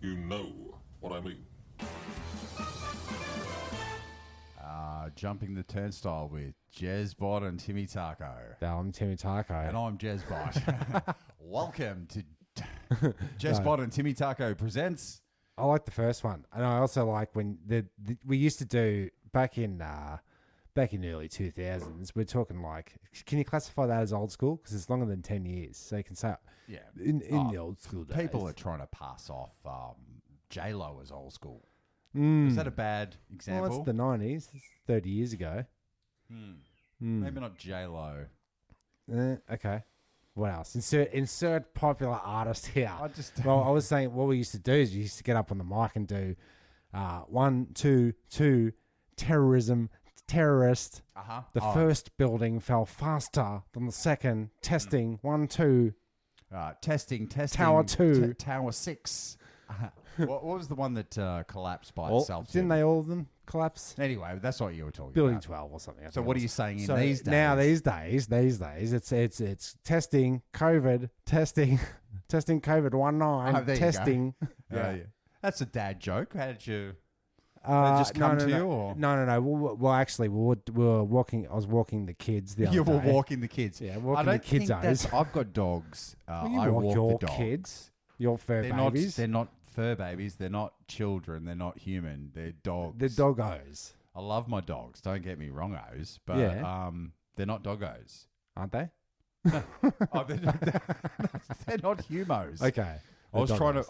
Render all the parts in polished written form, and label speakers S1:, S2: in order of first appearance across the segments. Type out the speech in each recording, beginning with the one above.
S1: You know what I mean.
S2: Jumping the Turnstyle with Jezbot and Taco.
S3: I'm Timmy Taco.
S2: And I'm Jezbot. Welcome to Jezbot and Taco Presents.
S3: I like the first one, and I also like when we used to do back in the early 2000s. We're talking like, can you classify that as old school? Because it's longer than 10 years, so you can say in the old school days.
S2: People are trying to pass off J-Lo as old school. Is that a bad example?
S3: Well, it's the 90s. It's 30 years ago.
S2: Maybe not J-Lo.
S3: Okay. What else? Insert popular artist here.
S2: I
S3: was saying what we used to do is we used to get up on the mic and do 1, 2, 2, terrorism, terrorist. The first building fell faster than the second. Testing, 1, 2.
S2: Testing.
S3: Tower 2.
S2: Tower 6. What was the one that collapsed by itself?
S3: Didn't they all of them collapse?
S2: Anyway, that's what you were talking
S3: Building
S2: about.
S3: 12 or something.
S2: So what are you saying these days?
S3: Now these days, it's testing COVID, testing COVID 19, testing.
S2: Yeah. That's a dad joke. How did you? Did it just come to you? Or?
S3: No. Well, actually, we were walking. I was walking the kids the other day.
S2: You were walking the kids.
S3: Yeah, walking the kids.
S2: I've got dogs.
S3: I walk your the dogs. Kids. Your fur babies.
S2: They're not fur babies. They're not children. They're not human. They're dogs.
S3: They're doggos.
S2: I love my dogs. Don't get me wrong-os. But they're not doggos.
S3: Aren't they?
S2: They're not humos.
S3: Okay.
S2: I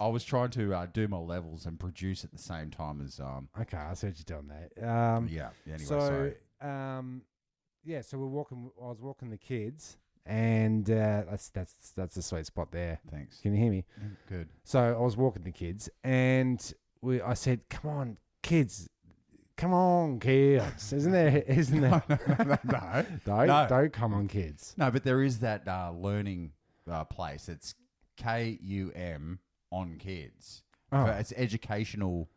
S2: was trying to do my levels and produce at the same time as
S3: Okay, I see what you're doing there.
S2: Yeah. Anyway,
S3: sorry. So we're walking. I was walking the kids, and that's the sweet spot there.
S2: Thanks.
S3: Can you hear me?
S2: Good.
S3: So I was walking the kids, and I said, "Come on, kids." Come on, kids. Isn't there?
S2: No.
S3: Don't come on, kids.
S2: No, but there is that learning place. It's KUM on kids.
S3: Oh.
S2: It's educational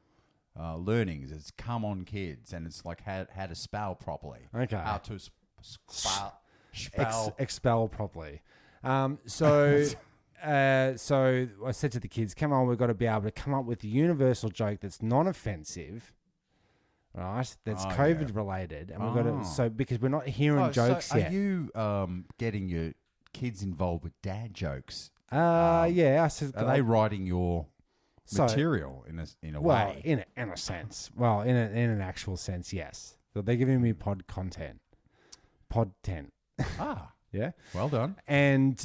S2: learnings. It's come on kids, and it's like how to spell properly.
S3: Okay.
S2: How to spell.
S3: Expel properly. So I said to the kids, "Come on, we've got to be able to come up with a universal joke that's non-offensive." Right, that's COVID related, and we've got to. So because we're not hearing jokes yet.
S2: Are you getting your kids involved with dad jokes?
S3: Yeah. I said,
S2: are they writing your material in a way?
S3: In a sense. Well, in an actual sense, yes. So they're giving me pod content. Yeah.
S2: Well done.
S3: And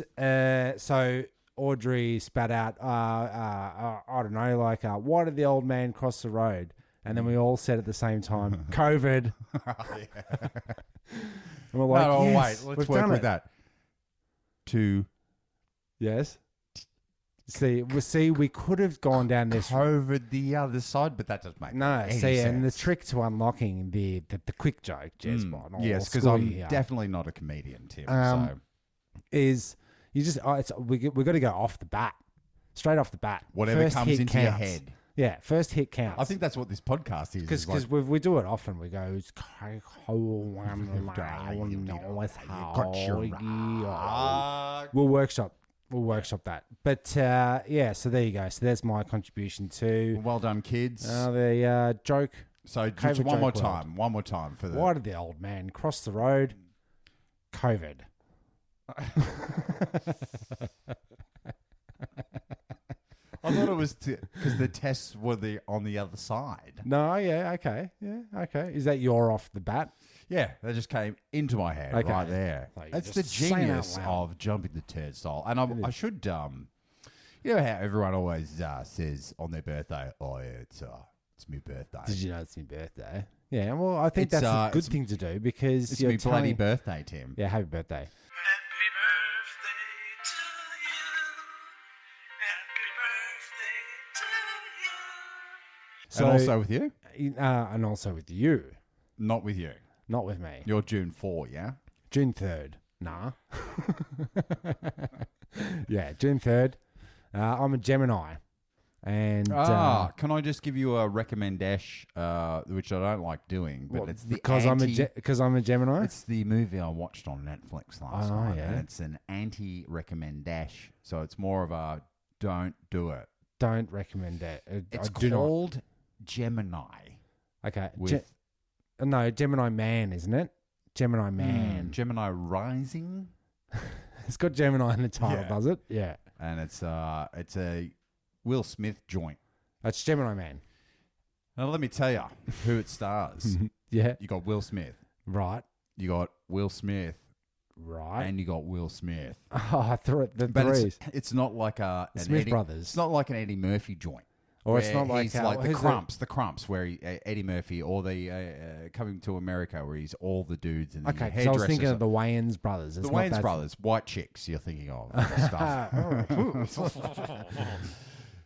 S3: so Audrey spat out, I don't know, like, why did the old man cross the road? And then we all said at the same time, COVID. And we're like, yes,
S2: wait, let's work with that.
S3: Yes. See, we could have gone down this
S2: COVID the other side, but that doesn't make any sense.
S3: And the trick to unlocking the quick joke, Jezbot.
S2: Yes, because I'm definitely not a comedian, Tim.
S3: Is you just we got to go off the bat, straight off the bat.
S2: Whatever
S3: first
S2: comes into
S3: counts.
S2: your head.
S3: Yeah, first hit counts.
S2: I think that's what this podcast is.
S3: Because we do it often. We go, we'll workshop that. But so there you go. So there's my contribution to.
S2: Well done, kids.
S3: The joke.
S2: So just one more time for the.
S3: Why did the old man cross the road? COVID.
S2: I thought it was because the tests were on the other side.
S3: No, okay. Is that your off the bat?
S2: Yeah, that just came into my head right there. That's the genius of jumping the turnstile. And I should, you know how everyone always says on their birthday, "Oh yeah, it's my birthday."
S3: Did you know it's my birthday? Yeah, well, I think that's a good thing to do because
S2: it's my bloody birthday, Tim.
S3: Yeah, happy birthday.
S2: And also with you?
S3: And also with you.
S2: Not with you.
S3: Not with me.
S2: You're June 4, yeah?
S3: June 3rd. Nah. Yeah, June 3rd. I'm a Gemini. And
S2: can I just give you a recommendation, which I don't like doing, but it's the
S3: because I'm a Gemini.
S2: It's the movie I watched on Netflix last night,
S3: yeah.
S2: and it's an anti-recommendation. So it's more of a don't do it.
S3: don't recommend it.
S2: It's
S3: I do
S2: called Gemini.
S3: not. Okay.
S2: With
S3: No, Gemini Man, isn't it? Gemini Man.
S2: Gemini Rising.
S3: It's got Gemini in the title,
S2: Yeah.
S3: does it? Yeah.
S2: And it's a Will Smith joint.
S3: It's Gemini Man.
S2: Now let me tell you who it stars.
S3: Yeah.
S2: You got Will Smith.
S3: Right.
S2: You got Will Smith.
S3: Right.
S2: And you got Will Smith.
S3: Oh, I thought the
S2: But
S3: threes.
S2: it's not like an
S3: Smith
S2: Eddie,
S3: brothers.
S2: It's not like an Eddie Murphy joint.
S3: Or it's not like
S2: he's like the
S3: who's
S2: Crumps, where Eddie Murphy, or the Coming to America, where he's all the dudes and the
S3: Okay, because I was thinking of the Wayans brothers.
S2: the Wayans brothers, white chicks. You're thinking of stuff.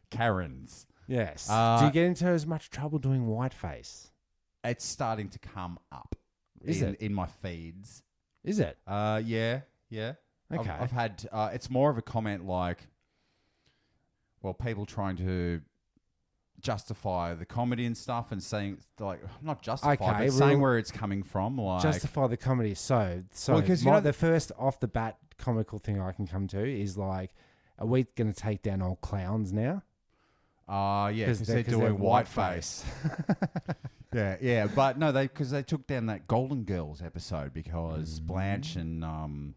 S2: Karens.
S3: Yes. Do you get into as much trouble doing whiteface?
S2: It's starting to come up.
S3: Is it
S2: in my feeds?
S3: Is it?
S2: Yeah.
S3: Okay.
S2: I've had. It's more of a comment like, well, people trying to justify the comedy and stuff, and saying like not justify, but saying where it's coming from. Like
S3: justify the comedy. So
S2: well,
S3: the first off the bat comical thing I can come to is like, are we going to take down old clowns now?
S2: Yeah, because they're doing whiteface. yeah, but no, because they took down that Golden Girls episode because Blanche and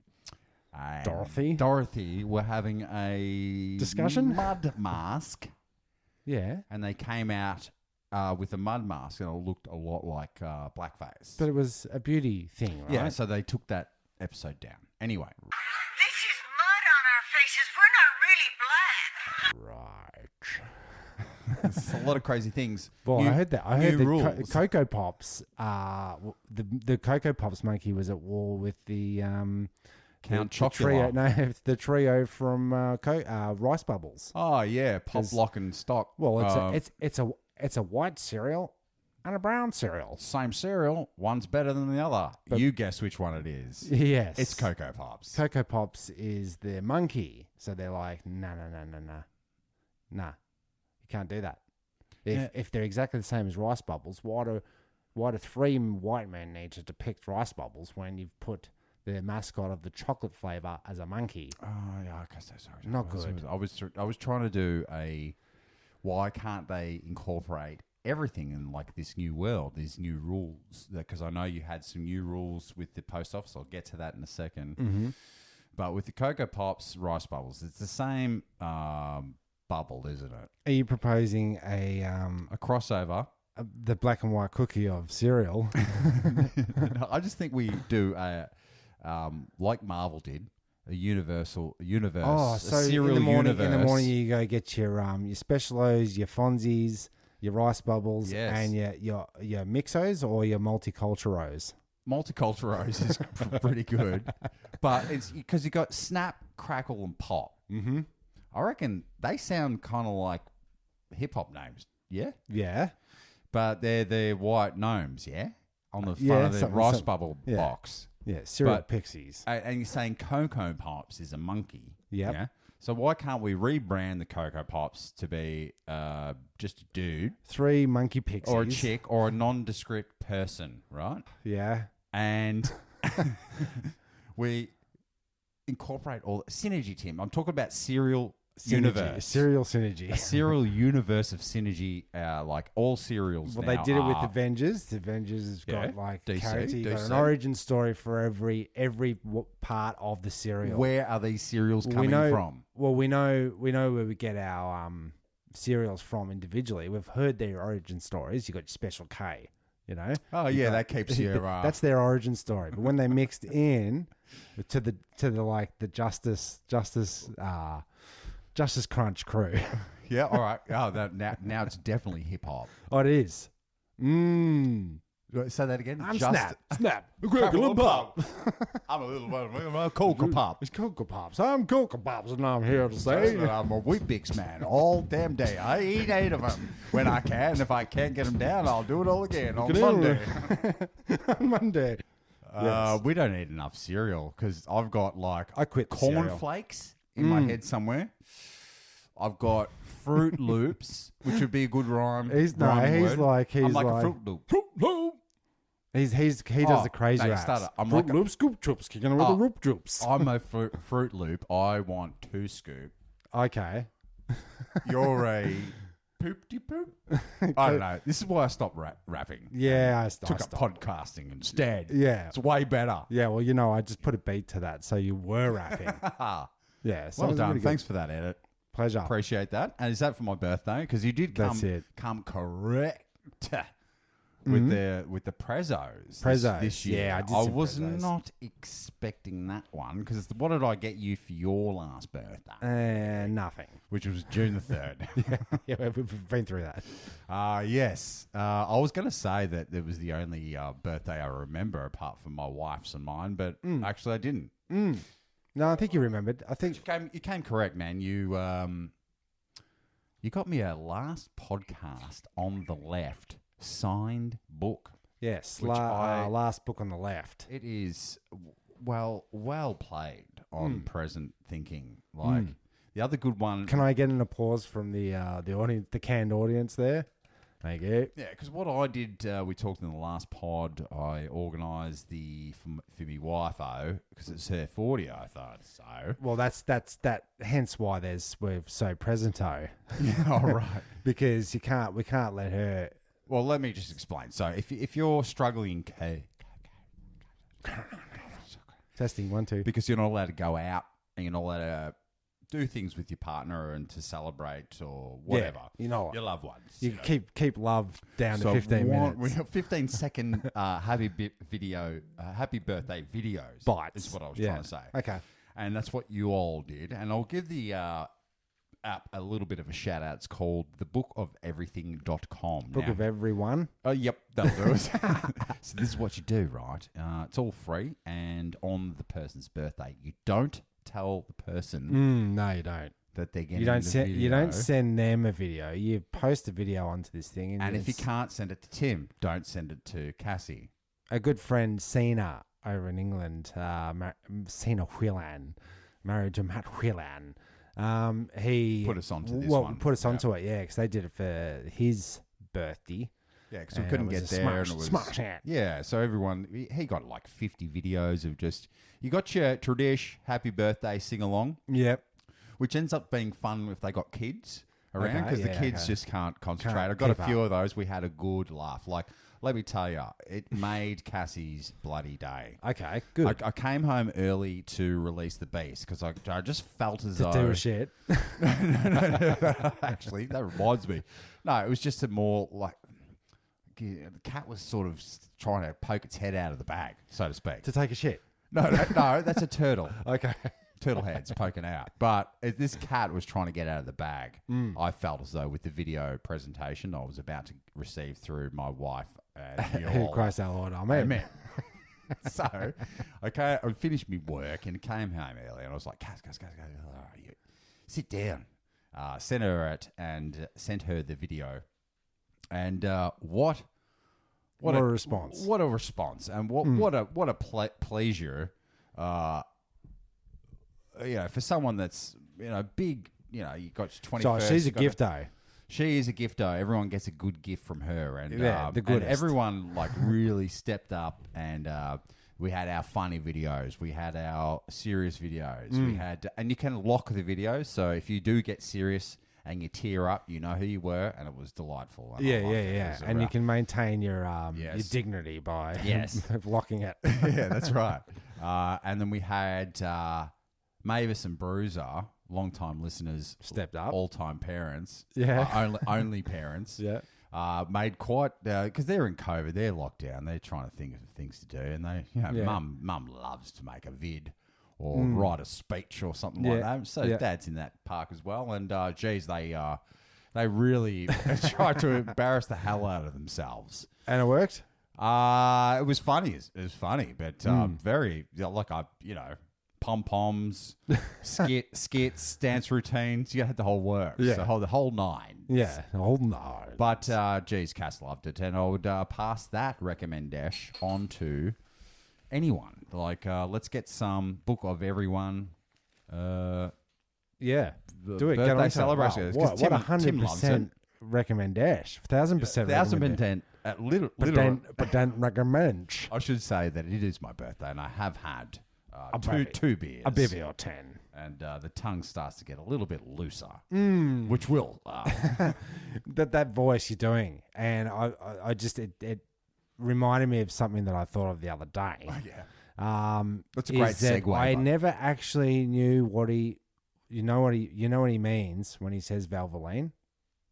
S2: Dorothy were having a
S3: discussion
S2: mud mask.
S3: Yeah,
S2: and they came out with a mud mask, and it looked a lot like blackface.
S3: But it was a beauty thing, right?
S2: Yeah, so they took that episode down. Anyway.
S4: This is mud on our faces. We're not really black.
S3: Right.
S2: It's a lot of crazy things.
S3: Well, I heard that. I heard the
S2: rules.
S3: Cocoa Pops. The Cocoa Pops monkey was at war with the
S2: Count
S3: the trio. No, the trio from Rice Bubbles.
S2: Oh yeah, Pop, Lock, and Stock.
S3: Well, it's a white cereal and a brown cereal.
S2: Same cereal. One's better than the other. You guess which one it is.
S3: Yes,
S2: it's Cocoa Pops.
S3: Cocoa Pops is the monkey, so they're like, nah. You can't do that. If they're exactly the same as Rice Bubbles, why do three white men need to depict Rice Bubbles when you've put the mascot of the chocolate flavor as a monkey?
S2: Oh yeah, okay, so sorry.
S3: Not good.
S2: I was trying to do why can't they incorporate everything in like this new world, these new rules? Because I know you had some new rules with the post office. I'll get to that in a second.
S3: Mm-hmm.
S2: But with the Cocoa Pops, Rice Bubbles, it's the same bubble, isn't it?
S3: Are you proposing a
S2: crossover?
S3: The black and white cookie of cereal?
S2: No, I just think we do like Marvel did, a universe,
S3: Oh, so
S2: a serial universe.
S3: In the morning, you go get your Specialos, your Fonzies, your Rice Bubbles,
S2: Yes.
S3: and your Mixos or your Multiculturos.
S2: Multiculturos is pretty good, but it's because you got Snap, Crackle, and Pop.
S3: Mm-hmm.
S2: I reckon they sound kind of like hip hop names. Yeah,
S3: Yeah.
S2: but they're white gnomes. Yeah, on the front of the Rice Bubble box.
S3: Yeah, cereal
S2: But-
S3: pixies.
S2: And you're saying Cocoa Pops is a monkey.
S3: Yep.
S2: Yeah. So why can't we rebrand the Cocoa Pops to be just a dude
S3: 3 monkey pixies.
S2: or a chick or a nondescript person, right?
S3: Yeah.
S2: And we incorporate all synergy, Tim. I'm talking about serial universe.
S3: Cereal synergy.
S2: A serial universe of synergy, like all cereals.
S3: Well,
S2: now
S3: they did it with
S2: are-
S3: Avengers. The Avengers has got like
S2: DC,
S3: character. You got
S2: DC.
S3: an origin story for every part of the cereal.
S2: Where are these cereals coming from?
S3: Well, we know where we get our cereals from individually. We've heard their origin stories. You got your Special K, you know.
S2: Oh
S3: You
S2: yeah,
S3: got-
S2: that keeps you.
S3: That's their origin story. But when they mixed in to the like the Justice Crunch crew.
S2: Yeah, all right. Oh, now it's definitely hip hop.
S3: Oh, it is.
S2: Say that again.
S3: I'm Snap.
S2: Crackle and Pop. I'm a little Cocoa Pop.
S3: It's Cocoa Pops. I'm Cocoa Pops, and I'm here to say
S2: I'm a Wheat Bix man all damn day. I eat 8 of them when I can. And if I can't get them down, I'll do it all again on Monday.
S3: on Monday. Yes.
S2: We don't eat enough cereal because I've got like
S3: I quit the cereal.
S2: cornflakes in my head somewhere. I've got Fruit Loops, which would be a good rhyme.
S3: I'm like
S2: a Fruit Loop. Fruit Loop.
S3: He does the crazy raps.
S2: I'm
S3: Fruit
S2: like
S3: Loop scoop troops kicking with the roop troops.
S2: I'm a Fruit Loop. I want 2 scoop.
S3: Okay.
S2: You're a poop-de-poop? I don't know. This is why I stopped rapping.
S3: Yeah, I
S2: Took up podcasting instead.
S3: Yeah.
S2: It's way better.
S3: Yeah, well, I just put a beat to that, so you were rapping. Yeah. So
S2: Well
S3: it was
S2: done.
S3: really good.
S2: Thanks for that edit.
S3: Pleasure.
S2: Appreciate that. And is that for my birthday? Because you did
S3: That's it.
S2: come correct with the prezos this year.
S3: Yeah, I did
S2: I
S3: some
S2: was
S3: prezos.
S2: not expecting that one because what did I get you for your last birthday?
S3: Nothing.
S2: Which was June the 3rd.
S3: Yeah, we've been through that.
S2: Yes. I was going to say that it was the only birthday I remember apart from my wife's and mine, but actually I didn't.
S3: No, I think you remembered. I think
S2: You came correct, man. You got me a last podcast on the left signed book.
S3: yes,
S2: which
S3: last book on the left.
S2: It is well played on present thinking. Like the other good one.
S3: Can I get an applause from the audience, the canned audience there? Thank you.
S2: Yeah, because what I did, we talked in the last pod. I organised for me wife because it's her 40. I thought so.
S3: Well, that's that. Hence why we're so presento.
S2: All right.
S3: Because we can't let her.
S2: Well, let me just explain. So, if you're struggling,
S3: Testing 1 2.
S2: because you're not allowed to go out and you're not allowed to do things with your partner and to celebrate or whatever.
S3: Yeah,
S2: your loved ones.
S3: You keep love down to 15
S2: we
S3: minutes.
S2: have 15-second happy birthday videos.
S3: Bites.
S2: Is what I was trying to say.
S3: Okay.
S2: And that's what you all did. And I'll give the app a little bit of a shout out. It's called thebookoferything.com.
S3: Book of everyone.
S2: Oh, yep, that'll do it. So this is what you do, right? It's all free, and on the person's birthday, you don't tell the person
S3: No, you don't.
S2: that they're getting
S3: You don't
S2: the
S3: send.
S2: video.
S3: You don't send them a video. You post a video onto this thing,
S2: And if you
S3: it's-
S2: can't send it to Tim, don't send it to Cassie.
S3: a good friend, Sina, over in England, Sina Whelan, married to Matt Whelan. He
S2: Put us onto this
S3: well,
S2: one.
S3: put us onto it, yeah, because they did it for his birthday.
S2: Yeah, because we
S3: And
S2: couldn't
S3: it was
S2: get
S3: a
S2: there.
S3: smash-
S2: and it was,
S3: smash hit.
S2: Yeah, so everyone, he got like 50 videos of just, you got your tradish happy birthday sing along,
S3: Yep.
S2: which ends up being fun if they got kids around because the kids just can't concentrate.
S3: Can't
S2: I got a
S3: keep
S2: few of those. We had a good laugh. Like, let me tell you, it made Cassie's bloody day.
S3: Okay, good.
S2: I came home early to release the beast because I just felt as though...
S3: Do a shit.
S2: no, actually, that reminds me. No, it was just a more like... The cat was sort of trying to poke its head out of the bag, so to speak.
S3: To take a shit.
S2: No, that's a turtle.
S3: Okay.
S2: Turtle heads poking out. But as this cat was trying to get out of the bag, I felt as though with the video presentation I was about to receive through my wife and your
S3: Christ our Lord, amen.
S2: Amen. So, okay, I finished my work and came home early, and I was like, Cass, you sit down. Sent her it and sent her the video. And what
S3: a response.
S2: What a response. And what a pleasure. For someone that's, big, you got 21st.
S3: So she's a gifto.
S2: She is a gifto. Everyone gets a good gift from her. And,
S3: Yeah, the
S2: and
S3: goodest.
S2: everyone really stepped up and we had our funny videos. We had our serious videos. We had, and you can lock the videos. So if you do get serious and you tear up, you know who you were, and it was delightful. And I liked it. It was
S3: And you can maintain your
S2: Yes.
S3: dignity by
S2: Yes.
S3: locking it.
S2: Yeah, that's right. And then we had Mavis and Bruiser, long-time listeners,
S3: Stepped up.
S2: all-time parents,
S3: Yeah.
S2: only parents.
S3: Yeah.
S2: Made quite because they're in COVID, they're locked down. They're trying to think of things to do, and they,
S3: Yeah.
S2: mum loves to make a vid or write a speech or something like that. So Dad's in that park as well, and geez, they really tried to embarrass the hell out of themselves.
S3: And it worked?
S2: It was funny. It was funny, but very pom-poms, skits, dance routines. You had the whole works.
S3: Yeah.
S2: The whole nine.
S3: Yeah. Oh, no.
S2: But, geez, Cass loved it. And I would pass that recommendation on to anyone. Like, let's get some book of everyone.
S3: Yeah.
S2: The
S3: Do it. Get
S2: birthday
S3: on to it.
S2: celebrations.
S3: Wow.
S2: 'Cause
S3: What
S2: Tim loves it.
S3: 100% recommendation. 1,000% recommendation.
S2: 1,000%.
S3: But then recommend.
S2: I should say that it is my birthday, and I have had two beers.
S3: A bevy or 10.
S2: And the tongue starts to get a little bit looser,
S3: Mm.
S2: which will.
S3: That voice you're doing. And I just, it reminded me of something that I thought of the other day.
S2: Oh, yeah. That's a great segue.
S3: I never actually knew what he means when he says Valvoline?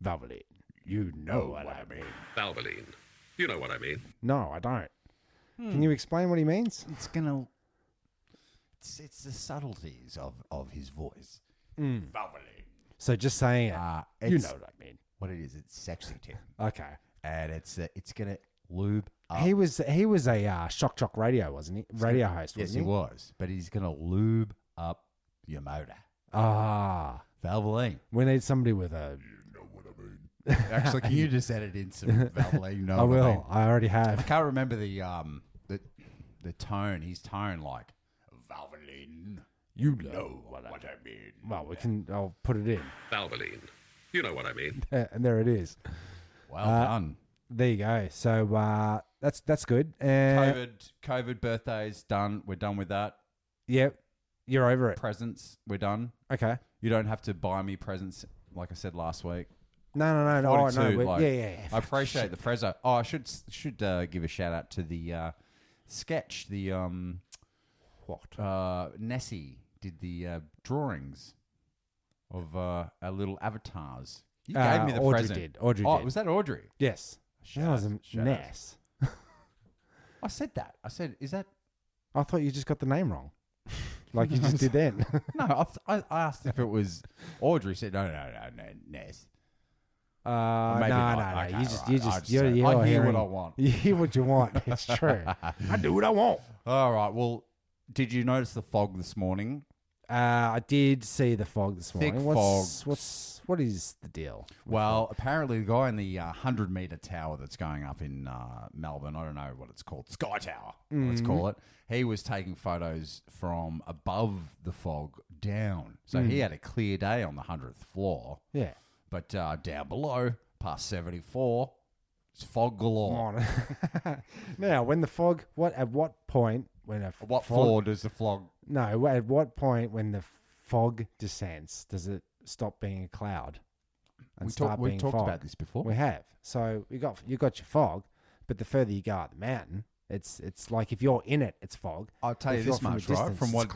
S3: Valvoline. You know what I mean.
S1: Valvoline. You know what I mean.
S3: No, I don't. Can you explain what he means?
S2: It's the subtleties of his voice.
S3: Valvoline. So just saying it, you know what I mean.
S2: What it is, it's sexy, Tim.
S3: Okay.
S2: And it's gonna lube up.
S3: He was a shock radio, wasn't he? Radio host,
S2: yes,
S3: wasn't
S2: he was. But he's gonna lube up your motor.
S3: Ah.
S2: Valvoline.
S3: We need somebody with a...
S2: Actually, can you just edit in some Valvoline? No,
S3: I will. I already have.
S2: I can't remember the tone. His tone, like Valvoline. You know what I mean.
S3: Well, I'll put it in.
S1: Valvoline. You know what I mean.
S3: And there it is.
S2: Well done.
S3: There you go. So that's good.
S2: COVID birthdays done. We're done with that.
S3: Yep. You're over it.
S2: Presents. We're done.
S3: Okay.
S2: You don't have to buy me presents like I said last week.
S3: No.
S2: 42,
S3: No. Yeah.
S2: I appreciate the Frezzo. Oh, I should give a shout out to the sketch. The Nessie did the drawings of our little avatars. You gave me the
S3: Audrey
S2: present.
S3: Audrey did.
S2: Was that Audrey?
S3: Yes. That was a Ness.
S2: I said that. I said, is that?
S3: I thought you just got the name wrong. Like you just did then.
S2: No, I asked if it was Audrey. Said no, Ness.
S3: No.
S2: Okay,
S3: You just I hear
S2: what I want.
S3: You hear what you want. It's true. I do what I want.
S2: All right. Well, did you notice the fog this morning?
S3: I did see the fog this morning.
S2: Thick
S3: fog. What is the deal?
S2: Well, apparently the guy in the 100-meter tower that's going up in Melbourne, I don't know what it's called, Sky Tower, let's call it. He was taking photos from above the fog down. So he had a clear day on the 100th floor.
S3: Yeah.
S2: But down below, past 74, it's fog galore.
S3: Now, when the fog, at what point when a
S2: What floor does the fog?
S3: No, at what point when the fog descends does it stop being a cloud and start being fog?
S2: We talked about this before.
S3: We have. So you got your fog, but the further you go up the mountain, it's like if you're in it, it's fog.
S2: I'll tell you this much, right? From what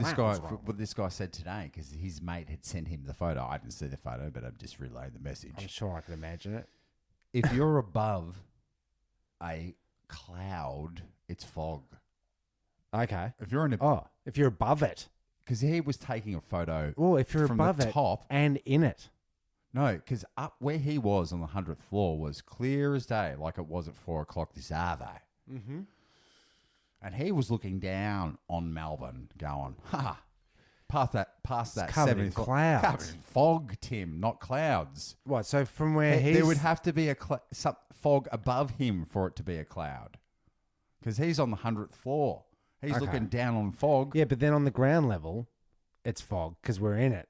S2: this guy said today, because his mate had sent him the photo. I didn't see the photo, but I've just relayed the message.
S3: I'm sure I can imagine it.
S2: If you're above a cloud, it's fog.
S3: Okay.
S2: If you're
S3: if you're above it,
S2: because he was taking a photo.
S3: Well, if you're
S2: from
S3: above
S2: the
S3: it
S2: top
S3: and in it.
S2: No, because up where he was on the 100th floor was clear as day, like it was at 4 o'clock this hour.
S3: Mm-hmm.
S2: And he was looking down on Melbourne, going, past that
S3: covered in
S2: 70
S3: clouds.
S2: Covered in fog, Tim, not clouds.
S3: What? So from where
S2: there would have to be some fog above him for it to be a cloud, because he's on the 100th floor. He's looking down on fog.
S3: Yeah, but then on the ground level, it's fog because we're in it,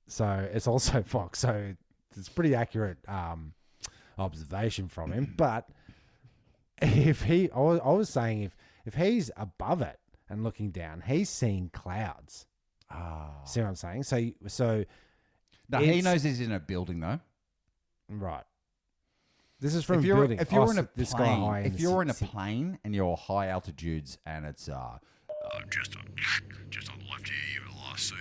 S3: so it's also fog. So it's pretty accurate observation from him. But if I was saying if he's above it and looking down, he's seeing clouds. See what I'm saying? So
S2: no, he knows he's in a building though.
S3: Right. This is from
S2: if you're
S3: in
S2: in a plane and you're high altitudes and it's
S4: just on the left here, I see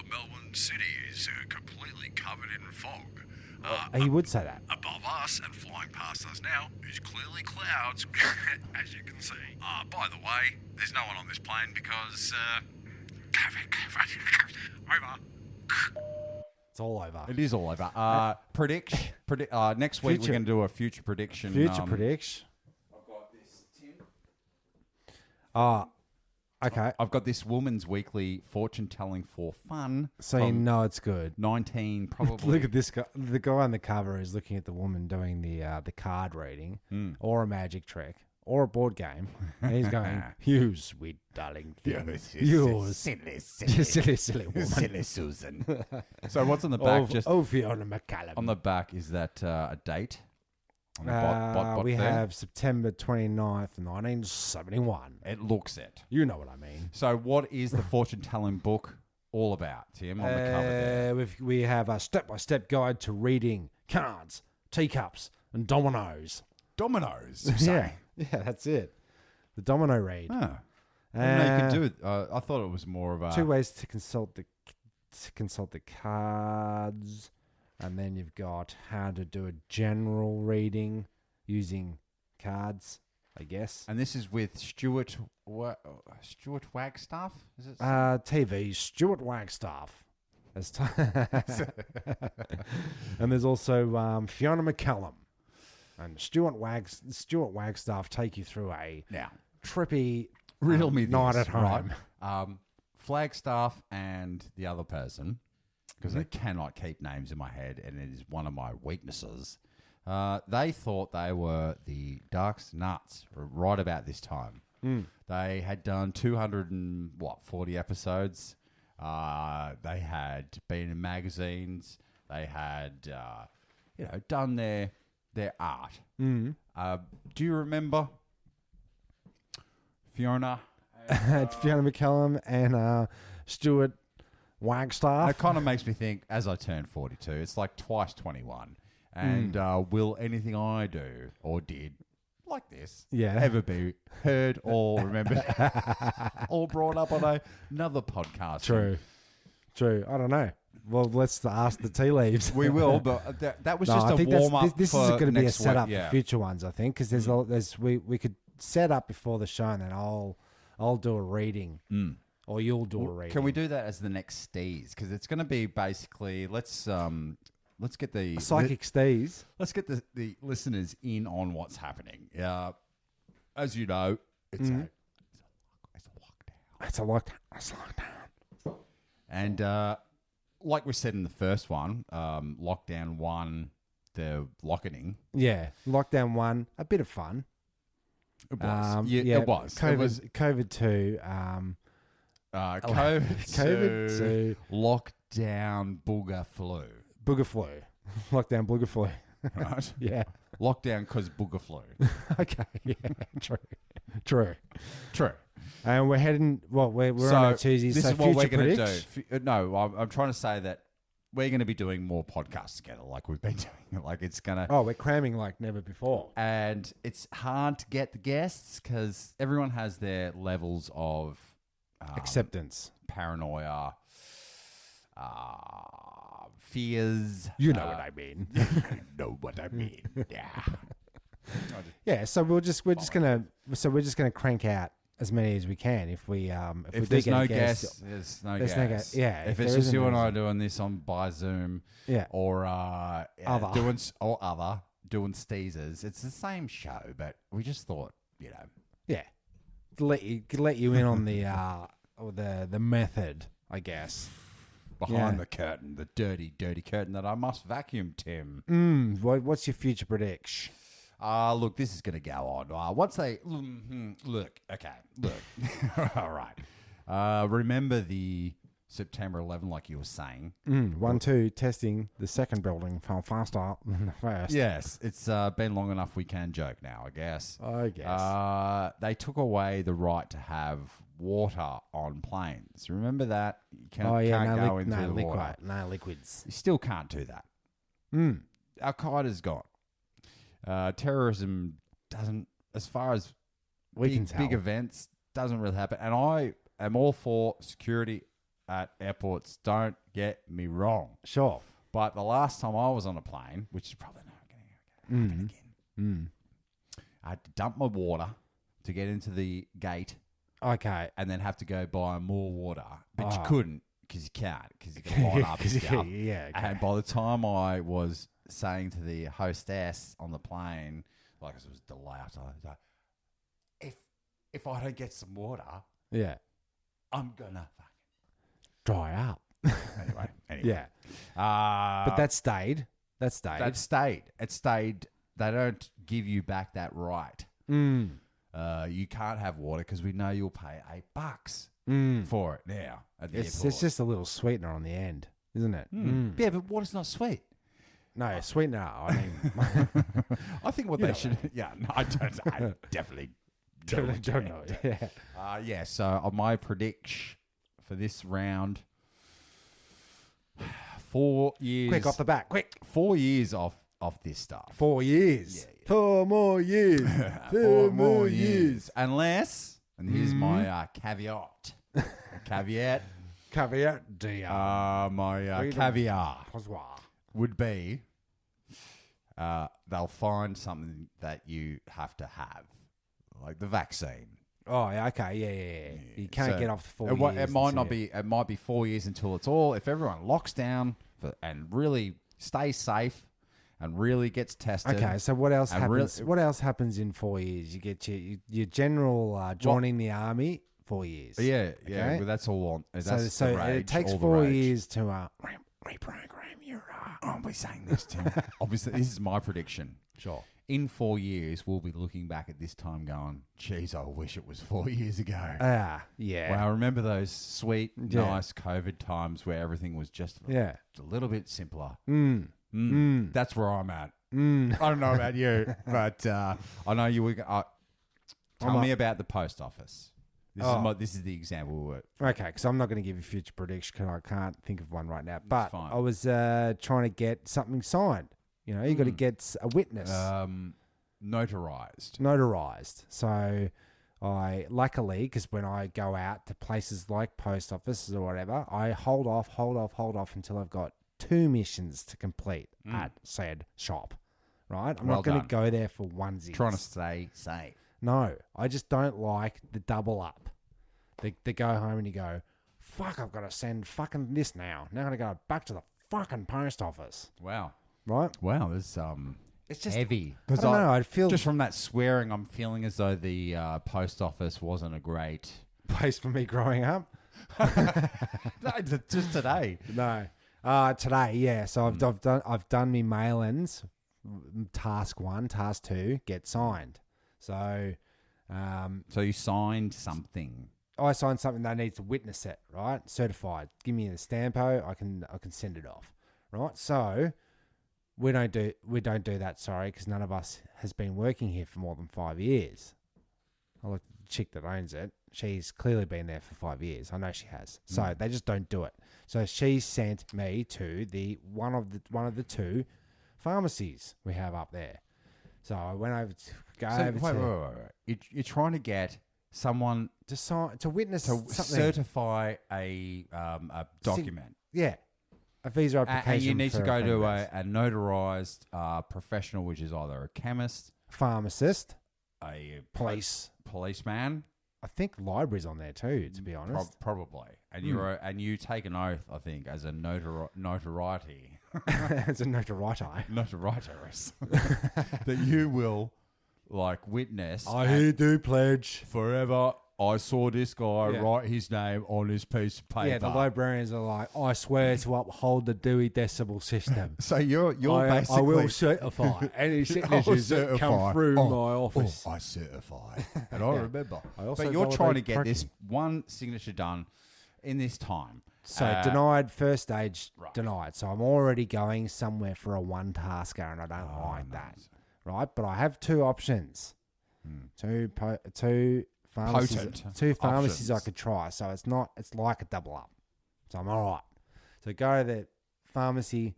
S4: Melbourne City is completely covered in fog.
S3: He would say that.
S4: Above us and flying past us now is clearly clouds, as you can see. By the way, there's no one on this plane because over.
S3: It's all over.
S2: It is all over. Predict. Next week we're going to do a future prediction.
S3: Prediction.
S2: I've got this, Tim.
S3: Okay.
S2: I've got this Woman's Weekly fortune telling for fun.
S3: So you know it's good.
S2: 19 probably.
S3: Look at this guy. The guy on the cover is looking at the woman doing the card reading or a magic trick or a board game. And he's going, you sweet darling thing. You silly woman.
S2: Silly Susan. So what's on the back?
S3: Fiona McCallum.
S2: On the back, is that a date? On the bot
S3: we
S2: there.
S3: have September 29th, 1971.
S2: It looks it.
S3: You know what I mean.
S2: So what is the fortune-telling book all about, Tim, on the cover there?
S3: We have a step-by-step guide to reading cards, teacups, and dominoes.
S2: Dominoes.
S3: Yeah, that's it. The domino read.
S2: Oh. I didn't know you could do it. I thought it was more of a...
S3: 2 ways to consult the cards, and then you've got how to do a general reading using cards, I guess.
S2: And this is with Stuart Wagstaff? Is it?
S3: TV, Stuart Wagstaff. And there's also Fiona McCallum. And Stuart Wagstaff take you through a trippy night at home.
S2: Right? Flagstaff and the other person, because I cannot keep names in my head, and it is one of my weaknesses. They thought they were the Dark's Nuts right about this time. They had done 240 episodes. They had been in magazines. They had, done their art. Do you remember Fiona?
S3: It's Fiona McCallum and Stuart Wagstaff.
S2: It kind of makes me think, as I turn 42, it's like twice 21. And will anything I do or did like this ever be heard or remembered or brought up on another podcast?
S3: True. I don't know. Well, let's ask the tea leaves.
S2: We will, but that was just
S3: I
S2: a
S3: think
S2: warm-up.
S3: This is going to be a setup
S2: week.
S3: for future ones, I think, because we could set up before the show, and then I'll do a reading, or you'll do a reading.
S2: Can we do that as the next steez? Because it's going to be basically let's get the
S3: psychic steez.
S2: Let's get the listeners in on what's happening. As you know, it's a lockdown.
S3: It's a lockdown.
S2: And like we said in the first one, lockdown 1, the lockening.
S3: Yeah, lockdown 1, a bit of fun.
S2: It was. It was.
S3: COVID 2.
S2: COVID 2. Lockdown booger flu.
S3: Booger flu. Lockdown booger flu.
S2: Right?
S3: Yeah.
S2: Lockdown because booger flu.
S3: Okay. Yeah. True. And we're heading. Well, we're on our Tuesdays.
S2: This
S3: so
S2: is what we're going to
S3: predicts.
S2: do. No, I'm trying to say that we're going to be doing more podcasts together, like we've been doing. Like it's going to.
S3: Oh, we're cramming like never before.
S2: And it's hard to get the guests because everyone has their levels of
S3: acceptance,
S2: paranoia, fears.
S3: You know what I mean.
S2: You know what I mean. Yeah.
S3: Yeah. So we're just gonna crank out as many as we can. If
S2: there's no guests, there's no guests.
S3: Yeah.
S2: If it's just you and I doing this by Zoom, or doing steezers, it's the same show. But we just thought,
S3: to let you in on the method, I guess.
S2: Behind the curtain, the dirty curtain that I must vacuum, Tim.
S3: What's your future prediction?
S2: Look, this is going to go on. Once they look, all right. Remember the September 11, like you were saying.
S3: 1, 2, testing. The second building fell faster than the first.
S2: Yes, it's been long enough. We can joke now, I guess. They took away the right to have water on planes. Remember that? You can't go into the water.
S3: No liquids.
S2: You still can't do that. Al-Qaeda's gone. Terrorism doesn't, as far as big events, doesn't really happen. And I am all for security at airports. Don't get me wrong.
S3: Sure.
S2: But the last time I was on a plane, which is probably not going to happen again, I had to dump my water to get into the gate.
S3: Okay.
S2: And then have to go buy more water. But you couldn't because you can't, because you can line up and stuff.
S3: Yeah. Okay.
S2: And by the time I was saying to the hostess on the plane, like it was delayed, I was like, if I don't get some water, I'm gonna fucking
S3: dry up.
S2: Anyway.
S3: Yeah. But that stayed.
S2: It stayed. They don't give you back that right. You can't have water because we know you'll pay $8 for it now at the airport.
S3: It's just a little sweetener on the end, isn't it?
S2: Yeah, but water's not sweet.
S3: No, sweetener. I mean,
S2: I think what they should. Yeah, no, I definitely
S3: don't know. Yeah.
S2: Yeah. So my prediction for this round, 4 years.
S3: Quick off the bat. Quick.
S2: 4 years off this stuff.
S3: 4 years.
S2: Yeah.
S3: 4 more years.
S2: 4 more years. Unless, and here's my caveat. Caveat.
S3: Caveat. DR.
S2: My caveat
S3: Bonsoir.
S2: would be they'll find something that you have to have, like the vaccine.
S3: Oh, yeah, okay, yeah. You can't get off the 4 years.
S2: It might not be. It might be 4 years until it's all. If everyone locks down and really stays safe and really gets tested.
S3: Okay, so what else happens? What else happens in 4 years? You get your general joining the army. 4 years.
S2: Yeah.
S3: Okay?
S2: Well, that's all on. That's
S3: So
S2: the rage,
S3: it takes
S2: all the
S3: 4
S2: rage.
S3: years to reprogram your.
S2: I'll be saying this, Tim. Obviously, this is my prediction.
S3: Sure.
S2: In 4 years, we'll be looking back at this time going, geez, I wish it was 4 years ago.
S3: Yeah.
S2: Wow, remember those sweet, nice COVID times where everything was just a little bit simpler. That's where I'm at. I don't know about you, but I know you were. Tell me about the post office. This is the example.
S3: Okay, because I'm not going to give you future prediction because I can't think of one right now. But
S2: fine.
S3: I was trying to get something signed. You know, you got to get a witness.
S2: Notarized.
S3: So I, luckily, because when I go out to places like post offices or whatever, I hold off until I've got 2 missions to complete at said shop. Right? I'm not going to go there for onesies.
S2: Trying to stay safe.
S3: No, I just don't like the double up. They go home and you go, fuck, I've got to send fucking this now. Now I've got to go back to the fucking post office.
S2: Wow.
S3: Right?
S2: Wow, this
S3: It's just
S2: heavy.
S3: I don't know. I feel
S2: just from that swearing, I'm feeling as though the post office wasn't a great
S3: place for me growing up.
S2: No, just today.
S3: No, today, yeah. So I've done me mail-ins. Task 1, task 2, get signed. So,
S2: so you signed something.
S3: I signed something that needs to witness it, right? Certified. Give me the stampo. I can send it off, right? So. We don't do that, sorry, because none of us has been working here for more than 5 years. I looked at the chick that owns it. She's clearly been there for 5 years. I know she has. So they just don't do it. So she sent me to the one of the 2 pharmacies we have up there. So I went over to
S2: Wait. You're trying to get someone
S3: to witness
S2: to
S3: something.
S2: certify a document.
S3: Yeah. A visa application.
S2: And you need to go to
S3: a
S2: a notarized professional, which is either a chemist,
S3: pharmacist,
S2: a
S3: policeman.
S2: I
S3: think library's on there too, to be honest.
S2: Probably. And you take an oath, I think, as a notoriety.
S3: As a notoriety.
S2: Notorietous. That you will, witness.
S3: I do pledge.
S2: Forever, I saw this guy write his name on this piece of paper.
S3: Yeah, the librarians are like, I swear to uphold the Dewey Decimal System.
S2: So you're basically...
S3: I will certify any signatures that come through my office.
S2: I certify. And I remember.
S3: But
S2: you're trying to get this one signature done in this time.
S3: So denied, first stage denied. So I'm already going somewhere for a one-tasker and I don't like that. Right? But I have 2 options. Two pharmacies, 2 pharmacies I could try. So it's like a double up. So I'm all right. So go to the pharmacy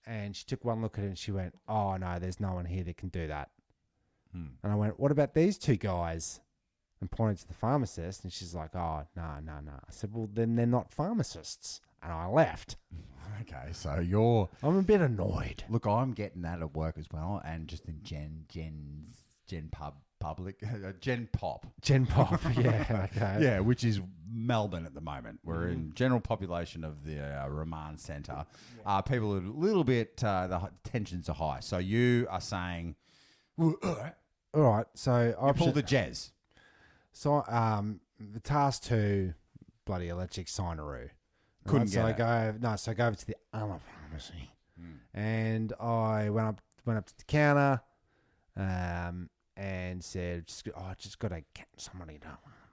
S3: and she took one look at it and she went, oh no, there's no one here that can do that. And I went, what about these 2 guys? And pointed to the pharmacist and she's like, oh, no. I said, well, then they're not pharmacists. And I left.
S2: Okay, so
S3: I'm a bit annoyed.
S2: Look, I'm getting that at work as well and just in Gen Pop,
S3: yeah, okay.
S2: Yeah, which is Melbourne at the moment. We're in general population of the Remand Centre. People are a little bit, the tensions are high. So you are saying,
S3: all right, so
S2: I pull the Jez.
S3: So, the task 2, bloody electric signeroo.
S2: Couldn't
S3: so
S2: get it.
S3: So I go over to the other pharmacy, and I went up to the counter, and said, I just got to get somebody to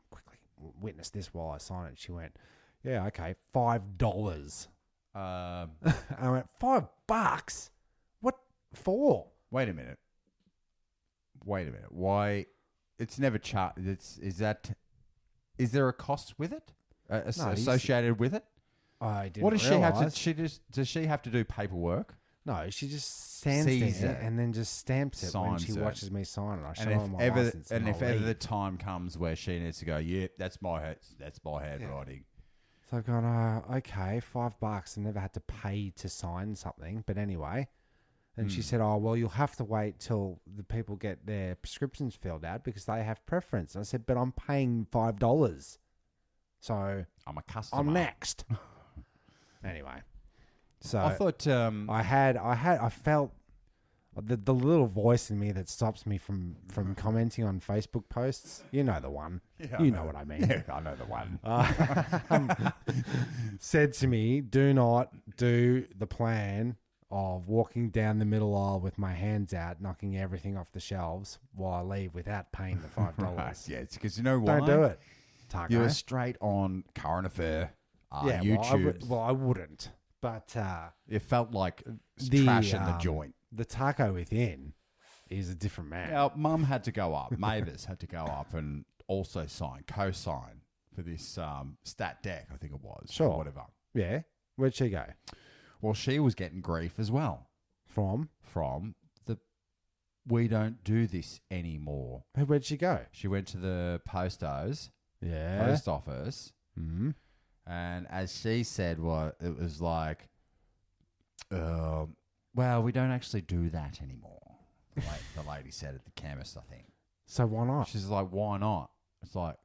S3: quickly witness this while I sign it. She went, yeah, okay, $5.
S2: Um,
S3: And I went, $5? What for?
S2: wait a minute. Why? It's never charged. Is there a cost with it associated with it?
S3: I didn't
S2: What does she have
S3: realise.
S2: to? Does she have to do paperwork?
S3: No, she just stands
S2: Sees
S3: there
S2: it.
S3: and then just stamps it when
S2: Signs
S3: she
S2: it.
S3: watches me sign it. I show
S2: And
S3: her my license
S2: if
S3: I'll
S2: ever
S3: leave.
S2: the time comes where she needs to go, that's my handwriting.
S3: So I've gone, okay, $5. I never had to pay to sign something. But anyway. And she said, oh, well, you'll have to wait till the people get their prescriptions filled out because they have preference. And I said, but I'm paying $5. So
S2: I'm a customer.
S3: I'm next. Anyway. So
S2: I thought
S3: I felt the little voice in me that stops me from commenting on Facebook posts. You know the one.
S2: Yeah,
S3: you know what I mean.
S2: Yeah, I know the one.
S3: Said to me, do not do the plan of walking down the middle aisle with my hands out, knocking everything off the shelves while I leave without paying the $5.
S2: Right, yeah, it's because you know why?
S3: Don't do it, Taco.
S2: You're straight on current affair.
S3: Yeah,
S2: YouTube.
S3: well, I wouldn't. But
S2: it felt like
S3: the
S2: trash in the joint.
S3: The Taco within is a different man.
S2: Now, Mum had to go up. Mavis had to go up and also co-sign for this stat deck, I think it was.
S3: Sure.
S2: Or whatever.
S3: Yeah. Where'd she go?
S2: Well, she was getting grief as well
S3: From?
S2: from the we don't do this anymore.
S3: Where'd she go?
S2: She went to the post office,
S3: Yeah.
S2: and as she said, it was like, well, we don't actually do that anymore. The lady said at the chemist, I think.
S3: So why not?
S2: She's like, why not? It's like,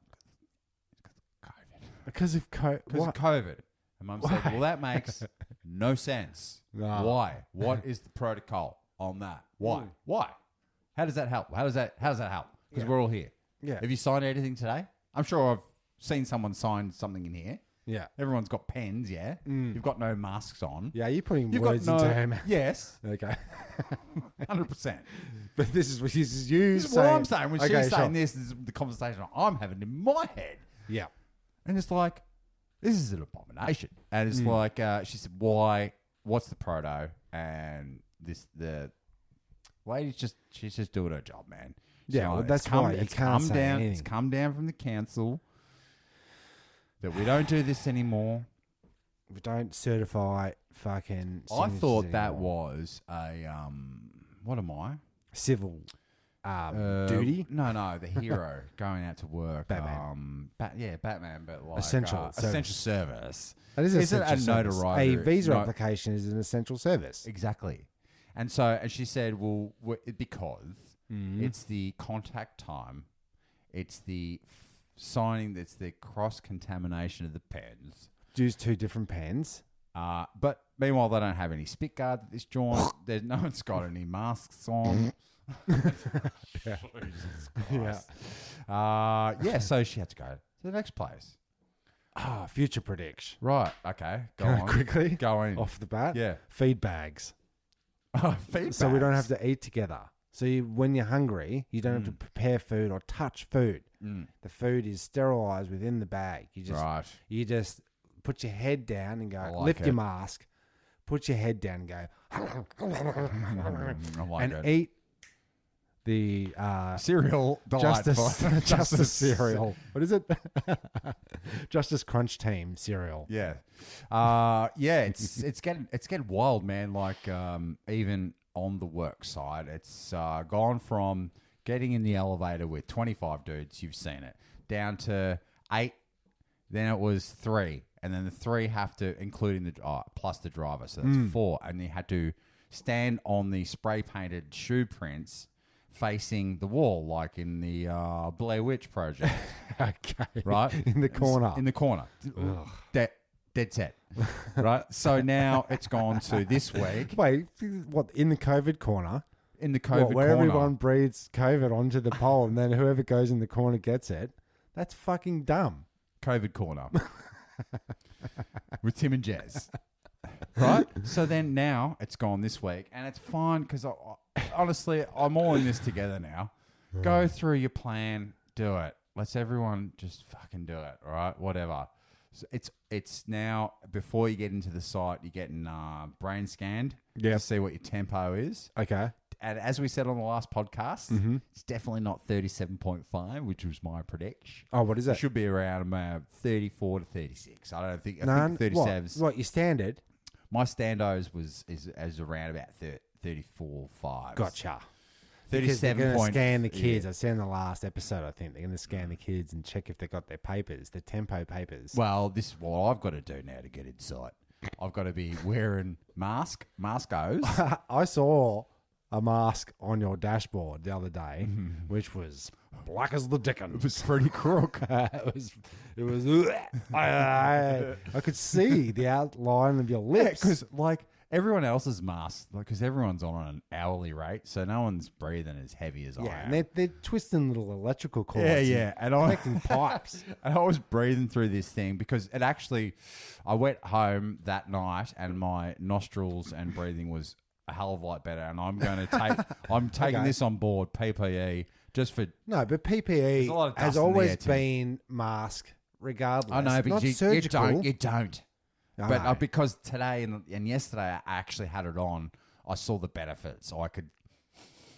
S2: COVID.
S3: Because of
S2: Because of COVID. And Mum said, well, that makes no sense.
S3: No.
S2: Why? What is the protocol on that? Why? Why? How does that help? How does that help? Because we're all here.
S3: Yeah.
S2: Have you signed anything today? I'm sure I've seen someone sign something in here.
S3: Yeah.
S2: Everyone's got pens, yeah? You've got no masks on.
S3: Yeah, you're putting
S2: You've
S3: words
S2: got no...
S3: into her mouth.
S2: Yes.
S3: Okay.
S2: 100%.
S3: But this is you
S2: This is
S3: saying...
S2: what I'm saying. When
S3: Okay,
S2: she's saying
S3: sure.
S2: this is the conversation I'm having in my head.
S3: Yeah.
S2: And it's like, this is an abomination. And it's like, she said, why? What's the proto? And the lady's she's just doing her job, man.
S3: Yeah, well, that's why you can't say anything.
S2: It's come down from the council that we don't do this anymore.
S3: We don't certify fucking...
S2: I
S3: signatures
S2: thought that
S3: anymore.
S2: was a, what am I?
S3: Civil duty?
S2: No, the hero going out to work.
S3: Batman.
S2: Batman, but like
S3: Essential service.
S2: essential service.
S3: That is
S2: Is it
S3: essential
S2: a
S3: service.
S2: notoriety?
S3: A visa
S2: No.
S3: application is an essential service.
S2: Exactly. And she said, well, because it's the contact time, it's the signing, it's the cross-contamination of the pens.
S3: Use two different pens.
S2: But meanwhile, they don't have any spit guards at this joint. No one's got any masks on. So she had to go to the next place.
S3: Future prediction.
S2: Right. Okay. Go
S3: Can I
S2: on.
S3: quickly?
S2: Go on.
S3: Off the bat?
S2: Yeah.
S3: Feed bags.
S2: Feed
S3: So we don't
S2: bags.
S3: have to eat together. So when you're hungry, you don't have to prepare food or touch food. The food is sterilized within the bag. You just put your head down and go, lift your mask, put your head down and go, and eat the
S2: cereal.
S3: Justice cereal. What is it? Justice Crunch Team cereal.
S2: Yeah. It's getting wild, man. Like even on the work side, it's gone from getting in the elevator with 25 dudes, you've seen it, down to 8. Then it was 3, and then the 3 have to, including the plus the driver, so that's 4, and you had to stand on the spray painted shoe prints facing the wall, like in the Blair Witch Project.
S3: Okay.
S2: Right?
S3: In the corner.
S2: In the corner. Dead set. Right? So now it's gone to this week.
S3: Wait, what, in the COVID corner?
S2: In the COVID
S3: where
S2: corner.
S3: everyone breathes COVID onto the pole and then whoever goes in the corner gets it? That's fucking dumb.
S2: COVID corner. With Tim and Jez. Right? So then now it's gone this week, and it's fine because honestly, I'm all in this together now. Go through your plan, do it. Let's everyone just fucking do it, all right? Whatever. So it's now, before you get into the site, you're getting brain scanned
S3: Yep.
S2: to see what your tempo is.
S3: Okay.
S2: And as we said on the last podcast, it's definitely not 37.5, which was my prediction.
S3: Oh, what is
S2: It
S3: it?
S2: should be around 34 to 36. I think 37.
S3: What, your standard?
S2: My standos is around about 34.5.
S3: Gotcha. Because they're
S2: 37
S3: going to
S2: point.
S3: scan the kids.
S2: Yeah.
S3: I said in the last episode, I think they're going to scan the kids and check if they got their papers, their tempo papers.
S2: Well, this is what I've got to do now to get inside. I've got to be wearing maskos.
S3: I saw a mask on your dashboard the other day, which was black as the dickens.
S2: It was pretty crook.
S3: It was. I could see the outline of your lips.
S2: Because like everyone else's mask, because everyone's on an hourly rate, so no one's breathing as heavy as I am.
S3: and they're twisting little electrical cords.
S2: Yeah, and
S3: connecting pipes.
S2: And I was breathing through this thing because it actually, I went home that night and my nostrils and breathing was a hell of a lot better. And I'm going to I'm taking this on board, PPE, just for.
S3: No, but
S2: There's
S3: PPE
S2: a lot of dust
S3: has
S2: in the
S3: always
S2: air too.
S3: been mask, regardless.
S2: I know, but
S3: not
S2: you
S3: surgical.
S2: don't.
S3: I
S2: But
S3: know.
S2: because today and yesterday I actually had it on, I saw the benefits. I could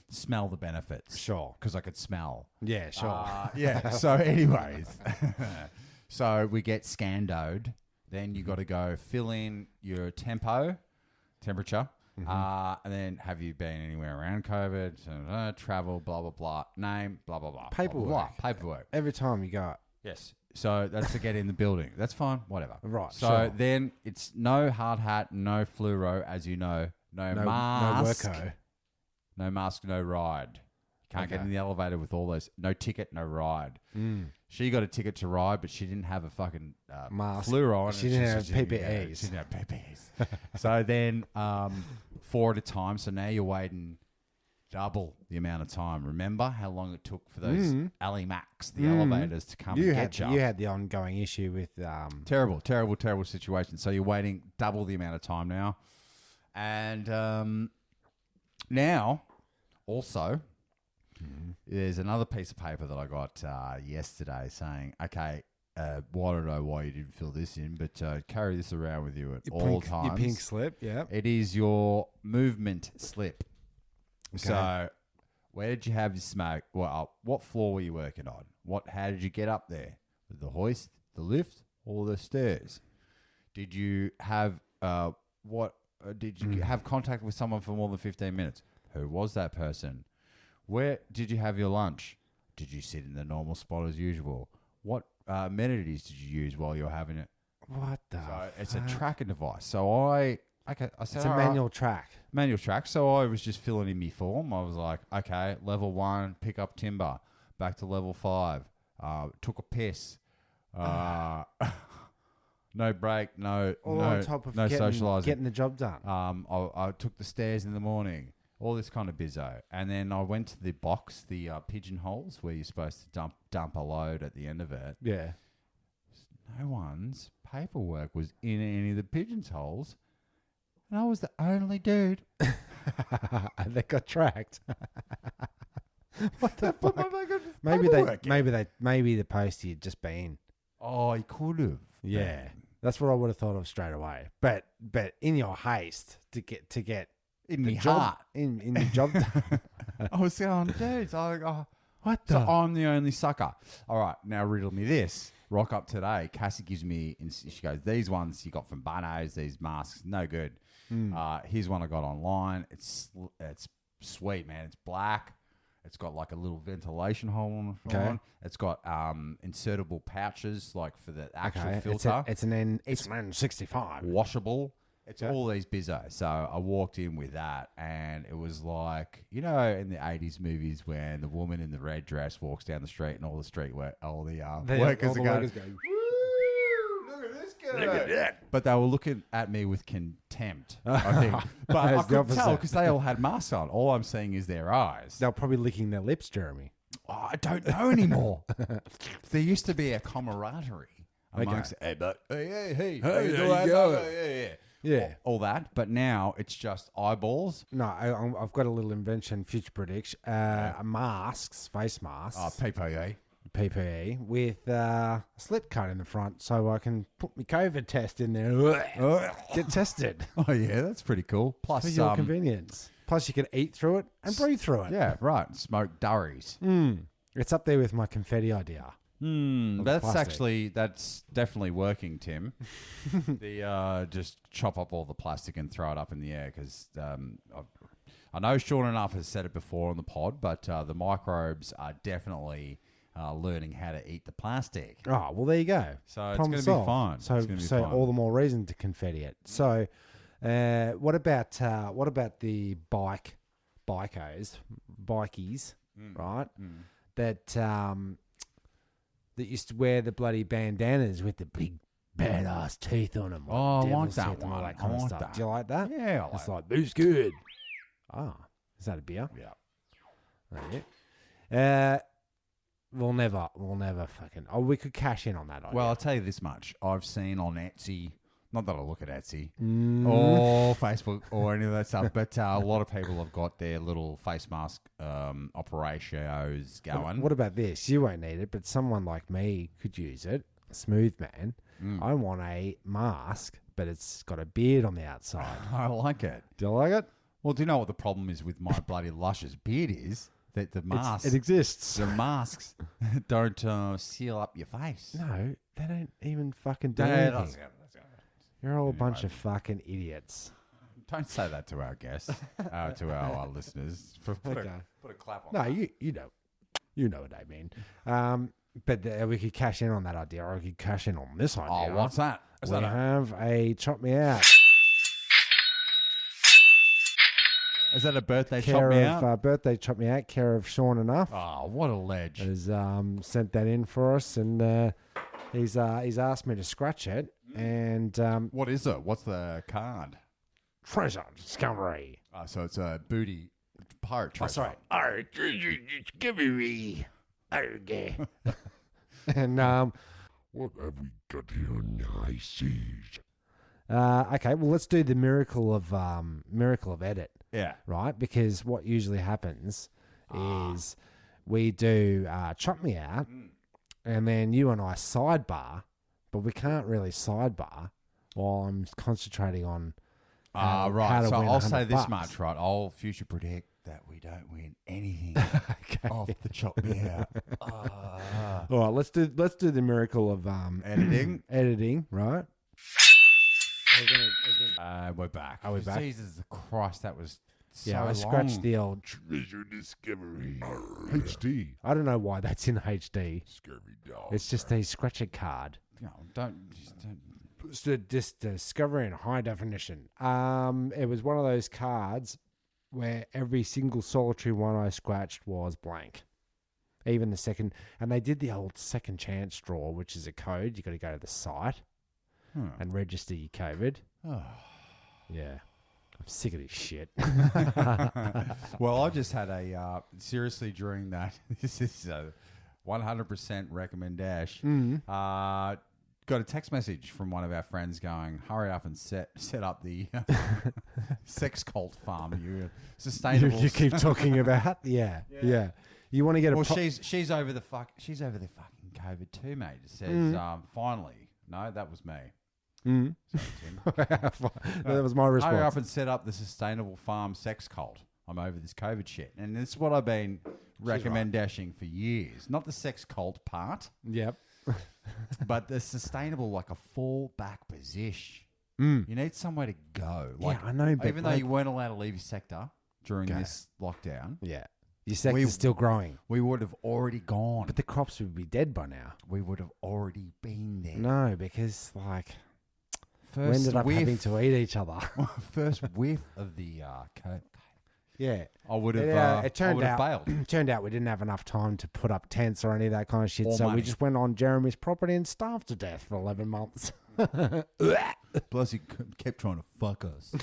S2: smell the benefits.
S3: Sure.
S2: Because I could smell.
S3: Yeah, sure.
S2: Yeah. So, anyways, so we get scandoed. Then you got to go fill in your temperature. And then have you been anywhere around COVID? Travel, blah, blah, blah. Name, blah, blah, blah.
S3: Paperwork.
S2: Blah, blah, blah. Paperwork.
S3: Every time you go,
S2: Yes. So that's to get in the building. That's fine. Whatever.
S3: Right,
S2: So
S3: sure.
S2: then it's no hard hat, no fluoro, as you know. No mask.
S3: no worko.
S2: No mask, no ride. Can't get
S3: Okay.
S2: in the elevator with all those. No ticket, no ride. She got a ticket to ride, but she didn't have a fucking
S3: Mask.
S2: fluoro on.
S3: She
S2: and
S3: didn't have
S2: yeah,
S3: PPEs.
S2: she didn't have PPEs. So then 4 at a time. So now you're waiting double the amount of time. Remember how long it took for those alley Max, the elevators, to come and get you?
S3: You had the ongoing issue with
S2: Terrible situation. So you're waiting double the amount of time now. And now, also, there's another piece of paper that I got yesterday saying, okay, I don't know why you didn't fill this in, but carry this around with you at all times.
S3: Your pink slip, yeah.
S2: It is your movement slip.
S3: Okay.
S2: So, where did you have your smoke? Well, what floor were you working on? How did you get up there? The hoist, the lift, or the stairs? Did you have Did you have contact with someone for more than 15 minutes? Who was that person? Where did you have your lunch? Did you sit in the normal spot as usual? What amenities did you use while you were having it?
S3: What the?
S2: So it's a tracking device. So I said,
S3: It's a manual track.
S2: Manual track. So I was just filling in my form. I was like, okay, level 1, pick up timber. Back to level 5. Took a piss. No break. No
S3: On top of
S2: socialising.
S3: getting the job done.
S2: I took the stairs in the morning. All this kind of bizzo. And then I went to the box, the pigeonholes, where you're supposed to dump a load at the end of it.
S3: Yeah.
S2: No one's paperwork was in any of the pigeonholes. And I was the only dude.
S3: They got tracked. What the
S2: But
S3: fuck?
S2: my fucking
S3: Maybe
S2: paperwork.
S3: maybe the postie had just been.
S2: Oh, he could have.
S3: Yeah. That's what I would have thought of straight away. But in your haste to get
S2: In
S3: the
S2: my
S3: job
S2: heart.
S3: in the job done.
S2: I was going, dude. So I go,
S3: What
S2: so
S3: the?
S2: I'm the only sucker. All right, now riddle me this. Rock up today. Cassie gives me, and she goes, these ones you got from Barno's, these masks, no good. Here's one I got online. It's sweet, man. It's black. It's got like a little ventilation hole on the front.
S3: Okay.
S2: It's got insertable pouches like for the actual
S3: It's
S2: filter.
S3: it's an N65.
S2: Washable. It's all these bizzos. So I walked in with that, and it was like, in the 80s movies when the woman in the red dress walks down the street and all the workers
S3: All the
S2: are going,
S3: workers go,
S2: "Woo, look at this guy." Look at that. But they were looking at me with contempt, I think. But I
S3: It's the
S2: could tell
S3: opposite.
S2: because they all had masks on. All I'm seeing is their eyes.
S3: They're probably licking their lips, Jeremy.
S2: Oh, I don't know anymore. There used to be a camaraderie amongst, hey, how you
S3: there you go.
S2: Yeah.
S3: Yeah.
S2: All that. But now it's just eyeballs.
S3: No, I've got a little invention, future prediction. Masks, face masks.
S2: PPE.
S3: PPE with a slip cut in the front so I can put my COVID test in there. Get tested
S2: Oh, yeah, that's pretty cool. Plus,
S3: for your convenience. Plus, you can eat through it and breathe through it.
S2: yeah, right. Smoke durries.
S3: It's up there with my confetti idea.
S2: That's
S3: plastic.
S2: that's definitely working, Tim. Just chop up all the plastic and throw it up in the air because I know Sean enough has said it before on the pod, but the microbes are definitely learning how to eat the plastic.
S3: Oh, well, there you go.
S2: So it's going to be fun.
S3: So,
S2: It's gonna be fun.
S3: all the more reason to confetti it. So, what about the bikies, right? That used to wear the bloody bandanas with the big badass teeth on them.
S2: Oh, I
S3: devil's
S2: want that
S3: teeth and all
S2: one.
S3: that kind
S2: I
S3: of
S2: want
S3: stuff.
S2: that.
S3: Do you like that?
S2: Yeah,
S3: It's like, boost good. Ah, is that a beer?
S2: Yeah.
S3: Oh, yeah. We'll never fucking. Oh, we could cash in on that idea.
S2: Well, I'll tell you this much. I've seen on Etsy, not that I look at Etsy or Facebook or any of that stuff, but a lot of people have got their little face mask operations going.
S3: What about this? You won't need it, but someone like me could use it. A smooth man. I want a mask, but it's got a beard on the outside.
S2: I like it.
S3: Do you like it?
S2: Well, do you know what the problem is with my bloody luscious beard is? That the masks,
S3: It exists.
S2: the masks don't seal up your face.
S3: No, they don't even fucking do
S2: Yeah,
S3: anything. You're all a bunch of fucking idiots.
S2: Don't say that to our guests, to our listeners. Put a clap on.
S3: No, you know what I mean. But we could cash in on that idea, or we could cash in on this idea.
S2: Oh, what's that?
S3: We have a chop me out.
S2: Is that a birthday
S3: Care
S2: shop me
S3: of
S2: out?
S3: birthday chop me out. Care of Sean Enough
S2: Oh, what a ledge!
S3: has sent that in for us, and he's asked me to scratch it. And
S2: What is it? What's the card?
S3: treasure discovery.
S2: So it's a booty pirate treasure.
S3: Oh, sorry. Treasure discovery. Okay. And
S5: What have we got here now, I see?
S3: okay, well, let's do the miracle of edit.
S2: Yeah.
S3: Right? Because what usually happens is we do chop me out, and then you and I sidebar, but we can't really sidebar while I'm concentrating on how
S2: right.
S3: to
S2: So
S3: win
S2: I'll say
S3: $100
S2: this much, right? I'll future predict that we don't win anything off the chop me out.
S3: All right, let's do the miracle of
S2: Editing.
S3: editing, right?
S2: We're back.
S3: Are we back?
S2: Jesus Christ, that was so
S3: Yeah, I
S2: long.
S3: scratched the old.
S5: Treasure discovery. HD.
S3: I don't know why that's in HD.
S5: Scurvy dog.
S3: It's just a scratch a card.
S2: No, don't.
S3: Just discovery in high definition. It was one of those cards where every single solitary one I scratched was blank. Even the second, and they did the old second chance draw, which is a code. You got to go to the site and register your COVID.
S2: Oh.
S3: Yeah, I'm sick of this shit.
S2: Well, I just had a seriously during that. This is a 100% recommendation. Got a text message from one of our friends going, "Hurry up and set up the sex cult farm. You sustainable."
S3: you keep talking about, yeah. You want to get a?
S2: Well, she's over the fucking COVID too, mate. It says finally. No, that was me. Sorry, Tim.
S3: That was my response.
S2: Hurry up and set up the sustainable farm sex cult. I'm over this COVID shit, and this is what I've been recommending for years. Not the sex cult part.
S3: Yep.
S2: But the sustainable, like a fallback position. You need somewhere to go. Like,
S3: I know. But
S2: even though you weren't allowed to leave your sector during this lockdown,
S3: your sector's still growing.
S2: we would have already gone.
S3: But the crops would be dead by now.
S2: We would have already been there.
S3: No, because like we
S2: First
S3: ended up
S2: whiff,
S3: having to eat each other.
S2: first whiff of the COVID.
S3: Yeah.
S2: I would have.
S3: It turned out
S2: bailed.
S3: turned out we didn't have enough time to put up tents or any of that kind of shit.
S2: Or
S3: So
S2: money.
S3: we just went on Jeremy's property and starved to death for 11 months.
S2: Plus, he kept trying to fuck us.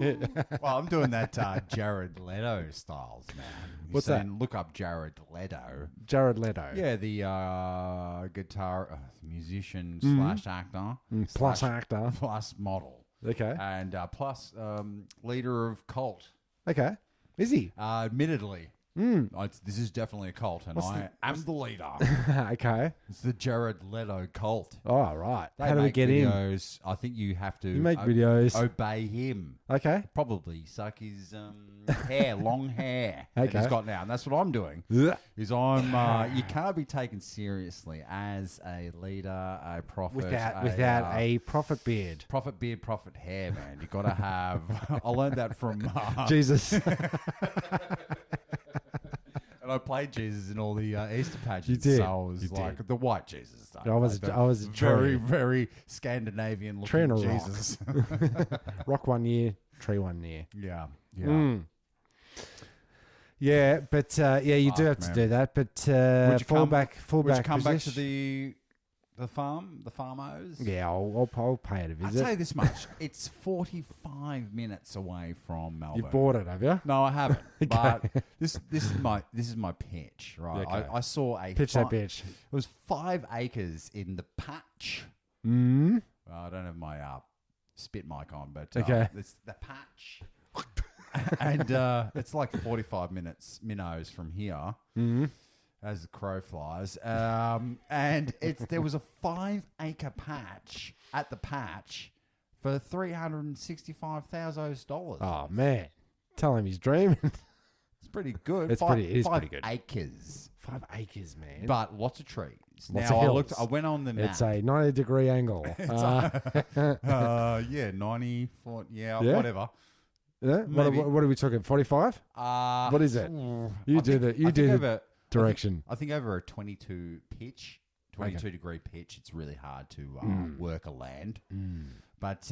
S2: Well, I'm doing that Jared Leto styles, man.
S3: What's that?
S2: Look up Jared Leto.
S3: Jared Leto.
S2: Yeah, the guitar musician slash actor
S3: Plus
S2: slash
S3: actor.
S2: plus model.
S3: Okay.
S2: And plus leader of cult.
S3: Okay. Is he?
S2: Admittedly. This is definitely a cult, and I am the leader.
S3: Okay.
S2: It's the Jared Leto cult.
S3: Oh, right.
S2: They
S3: How do we
S2: make
S3: get in?
S2: videos. I think you have to
S3: make videos.
S2: obey him.
S3: Okay.
S2: Probably suck his hair, long hair that
S3: Okay.
S2: he's got now. And that's what I'm doing.
S3: Ugh.
S2: Is I'm you can't be taken seriously as a leader, a prophet,
S3: Without a prophet beard.
S2: prophet beard, prophet hair, man. You got to have. I learned that from
S3: Jesus.
S2: And I played Jesus in all the Easter pageants.
S3: You did.
S2: So I was
S3: You
S2: like
S3: did.
S2: the white Jesus.
S3: I was a
S2: very,
S3: tree.
S2: very Scandinavian
S3: Tree
S2: looking
S3: and a rock.
S2: Jesus.
S3: Rock 1 year, tree 1 year.
S2: yeah. Yeah.
S3: Yeah, but you do
S2: Fuck,
S3: have to
S2: man.
S3: do that. But
S2: Would you
S3: fullback
S2: Would you come back to
S3: position-
S2: the farmos?
S3: Yeah, I'll pay it a
S2: I'll
S3: visit.
S2: tell you this much. It's 45 minutes away from Melbourne.
S3: You've bought it, have you?
S2: No, I haven't. But this is my pitch, right?
S3: Okay.
S2: I saw a
S3: Pitch that bitch.
S2: It was 5 acres in the patch.
S3: Mm.
S2: Well, I don't have my spit mic on, but
S3: Okay.
S2: it's the patch. And it's like 45 minnows from here.
S3: Mm.
S2: As the crow flies. And there was a 5-acre patch at the patch for $365,000.
S3: Oh man, tell him he's dreaming.
S2: It's pretty good.
S3: It is pretty good.
S2: 5 acres.
S3: 5 acres, man.
S2: But lots of trees.
S3: Lots
S2: Now,
S3: of hills.
S2: I went on the map.
S3: It's a 90-degree angle.
S2: Yeah, 90, 40,
S3: Yeah?
S2: whatever.
S3: Yeah?
S2: Maybe.
S3: What are we talking? 45? What is it? You do the direction.
S2: I think over a 22 pitch, 22 degree pitch, it's really hard to work a land. But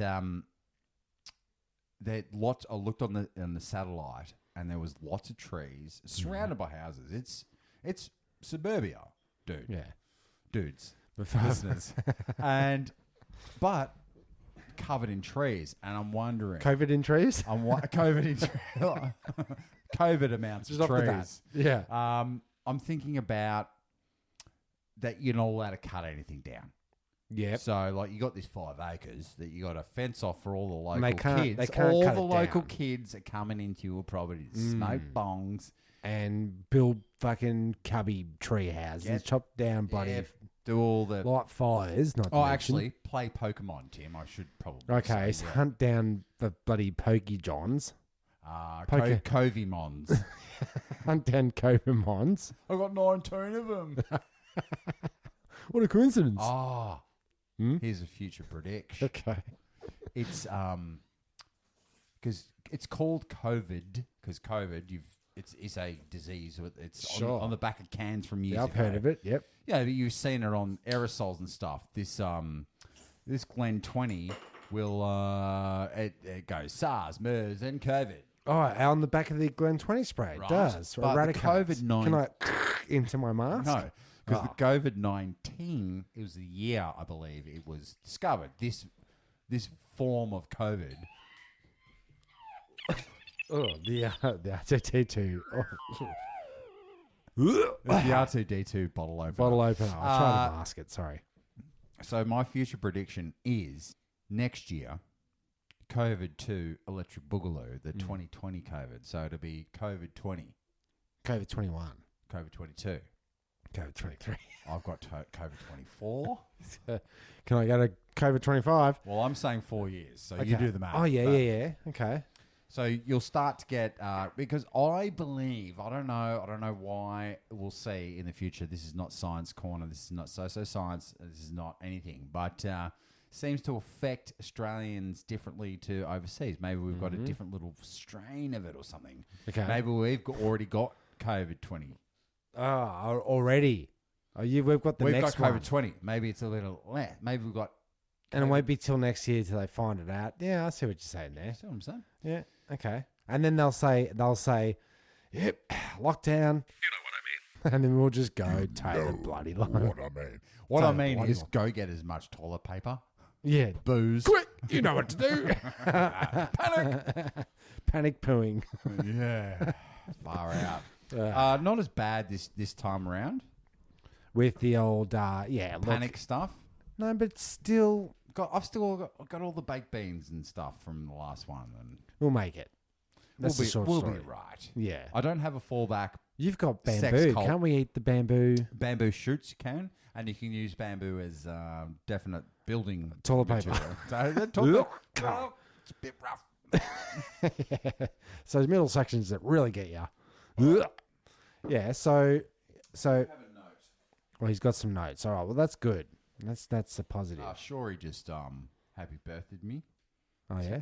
S2: there lots. I looked on the satellite, and there was lots of trees surrounded by houses. It's suburbia, dude.
S3: Yeah.
S2: Dudes, listeners, but covered in trees, and I'm wondering.
S3: COVID in trees?
S2: COVID in COVID amounts
S3: Just
S2: of
S3: off the bat.
S2: trees.
S3: Yeah.
S2: I'm thinking about that you're not allowed to cut anything down.
S3: Yep.
S2: So, like, you got this 5 acres that you got to fence off for all the local
S3: they can't-
S2: kids.
S3: they can't
S2: all
S3: cut
S2: the
S3: it
S2: local
S3: down.
S2: kids are coming into your property to smoke bongs.
S3: And build fucking cubby tree houses.
S2: Yep.
S3: Chop down bloody
S2: Yep. Do all the.
S3: light fires. Not to mention.
S2: Actually, play Pokemon, Tim. I should probably.
S3: Okay,
S2: say,
S3: so
S2: yeah.
S3: hunt down the bloody Pokey Johns.
S2: Covey-mons.
S3: Hunt down Cobemons.
S2: I got 19 of them.
S3: What a coincidence.
S2: Oh, here's a future prediction.
S3: Okay.
S2: It's because it's called COVID because COVID it's a disease. It's
S3: Sure.
S2: on the back of cans from years
S3: Yeah, I've
S2: ago.
S3: heard of it. Yep.
S2: Yeah, but you've seen it on aerosols and stuff. This Glen 20 will it goes SARS, MERS, and COVID.
S3: Oh, on the back of the Glen 20 spray. It
S2: Right.
S3: does.
S2: But the
S3: Eradicates.
S2: COVID-19
S3: Can I into my mask?
S2: No, because the COVID-19 it was the year I believe it was discovered. This form of COVID.
S3: Oh, the R2D2.
S2: The R2D2 bottle opener.
S3: Bottle opener. I'll try to mask it. Sorry.
S2: So my future prediction is next year, COVID-2 Electric Boogaloo, the 2020 COVID. So it'll be COVID-20,
S3: COVID 21.
S2: COVID-22.
S3: COVID 23.
S2: I've got COVID-24.
S3: Can I go to COVID 25?
S2: Well, I'm saying 4 years, so you do the math.
S3: Oh, yeah,
S2: But-
S3: yeah. Okay.
S2: So you'll start to get because I believe I don't know why we'll see in the future. This is not Science Corner. This is not so science. This is not anything, but seems to affect Australians differently to overseas. Maybe we've got a different little strain of it or something.
S3: Okay.
S2: Maybe already got COVID-20.
S3: Oh, already. Oh, we've got the
S2: We've
S3: next
S2: got
S3: one.
S2: COVID-20. Maybe it's a little less. Maybe we've got.
S3: And it won't be till next year till they find it out. Yeah, I see what you're saying there.
S2: See what I'm saying?
S3: Yeah. Okay. And then they'll say, yep, lockdown.
S1: You know what I mean.
S3: And then we'll just go tail the bloody line.
S5: What I mean.
S2: What
S3: So
S2: I mean
S3: bloody
S2: is
S3: long.
S2: go get as much toilet paper,
S3: Yeah.
S2: booze.
S3: Quick, you know what to do. Panic pooing.
S2: Yeah. Far out. Not as bad this time around.
S3: With the old, look.
S2: Panic stuff.
S3: No, but still,
S2: I've still got all the baked beans and stuff from the last one. And
S3: we'll make it. That's the short
S2: we'll
S3: story.
S2: be right.
S3: Yeah.
S2: I don't have a fallback.
S3: You've got
S2: Sex
S3: bamboo.
S2: cult.
S3: Can't we eat the bamboo?
S2: Bamboo shoots you can, and you can use bamboo as definite building
S3: Toilet paper.
S2: material. So the toilet well, it's a bit rough.
S3: So there's middle sections that really get you. Yeah, so well, he's got some notes. All right, well, that's good. That's a positive.
S2: Sure, he just happy birthdayed me.
S3: Oh, yeah?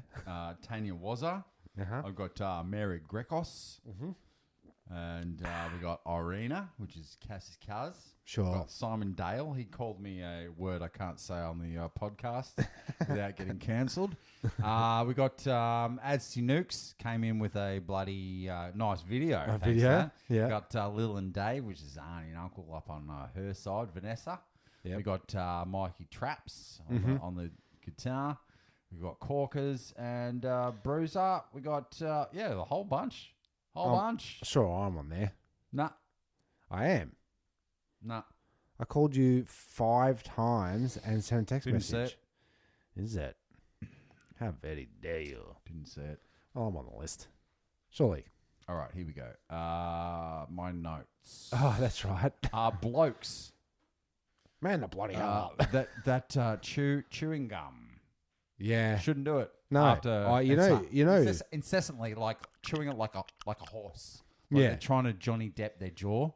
S2: Tanya Wazza.
S3: Uh-huh.
S2: I've got Mary Grekos. And we got Irina, which is Cass's Kaz.
S3: Sure.
S2: We've got Simon Dale. He called me a word I can't say on the podcast without getting cancelled. We got Adsy Nukes came in with a bloody nice video.
S3: A
S2: thanks
S3: video?
S2: to that.
S3: Yeah.
S2: We got Lil and Dave, which is auntie and uncle up on her side, Vanessa.
S3: Yep.
S2: We got Mikey Traps on the guitar. We got Corkers and Bruiser. We got the whole bunch. Bunch.
S3: Sure, I'm on there.
S2: Nah.
S3: I am.
S2: Nah.
S3: I called you 5 times and sent a text
S2: Didn't say
S3: message. Is it? How very dare you?
S2: Didn't say it.
S3: Oh, I'm on the list. Surely.
S2: All right, here we go. My notes.
S3: Oh, that's right.
S2: Blokes.
S3: Man, the bloody hell.
S2: That chewing gum.
S3: Yeah.
S2: Shouldn't do it.
S3: No.
S2: After
S3: You know.
S2: incessantly like chewing it like a horse. Like
S3: Yeah.
S2: They're trying to Johnny Depp their jaw.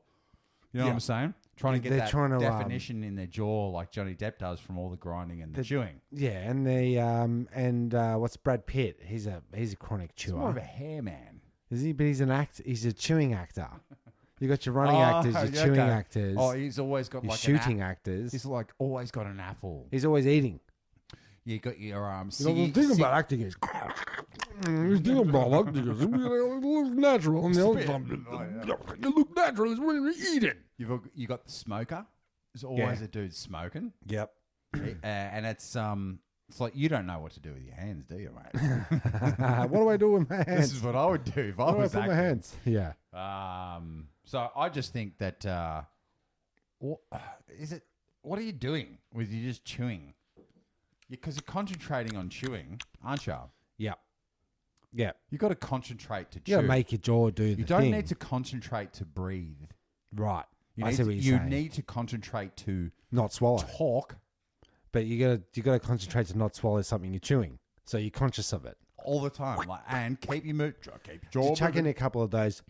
S2: You know what I'm saying? Trying to get
S3: They're
S2: that
S3: trying to,
S2: definition in their jaw like Johnny Depp does from all the grinding and the chewing.
S3: Yeah, and what's Brad Pitt? He's a chronic
S2: He's
S3: chewer.
S2: more of a hair man.
S3: Is he? But he's an act. He's a chewing actor. You got your running actors, your chewing actors.
S2: Oh, he's always got
S3: your
S2: like
S3: shooting actors.
S2: He's like always got an apple.
S3: He's always eating.
S2: You got your
S3: The thing about acting is, the thing about acting is, it looks natural. And it looks natural is when you eat it.
S2: You got the smoker. There's always a dude smoking.
S3: Yep.
S2: And it's like you don't know what to do with your hands, do you, mate?
S3: What do I do with my hands?
S2: This is what I would do if I
S3: What do I
S2: was
S3: put my
S2: acting.
S3: hands? Yeah.
S2: So I just think that what are you doing with you just chewing? Because you're concentrating on chewing, aren't you?
S3: Yep. Yeah.
S2: You got to concentrate to chew.
S3: You got to make your jaw do the thing.
S2: You don't need to concentrate to breathe.
S3: Right.
S2: You need to concentrate to
S3: not swallow.
S2: Talk.
S3: But you got to concentrate to not swallow something you're chewing. So you're conscious of it.
S2: All the time. And keep your jaw.
S3: Just chuck in a couple of those.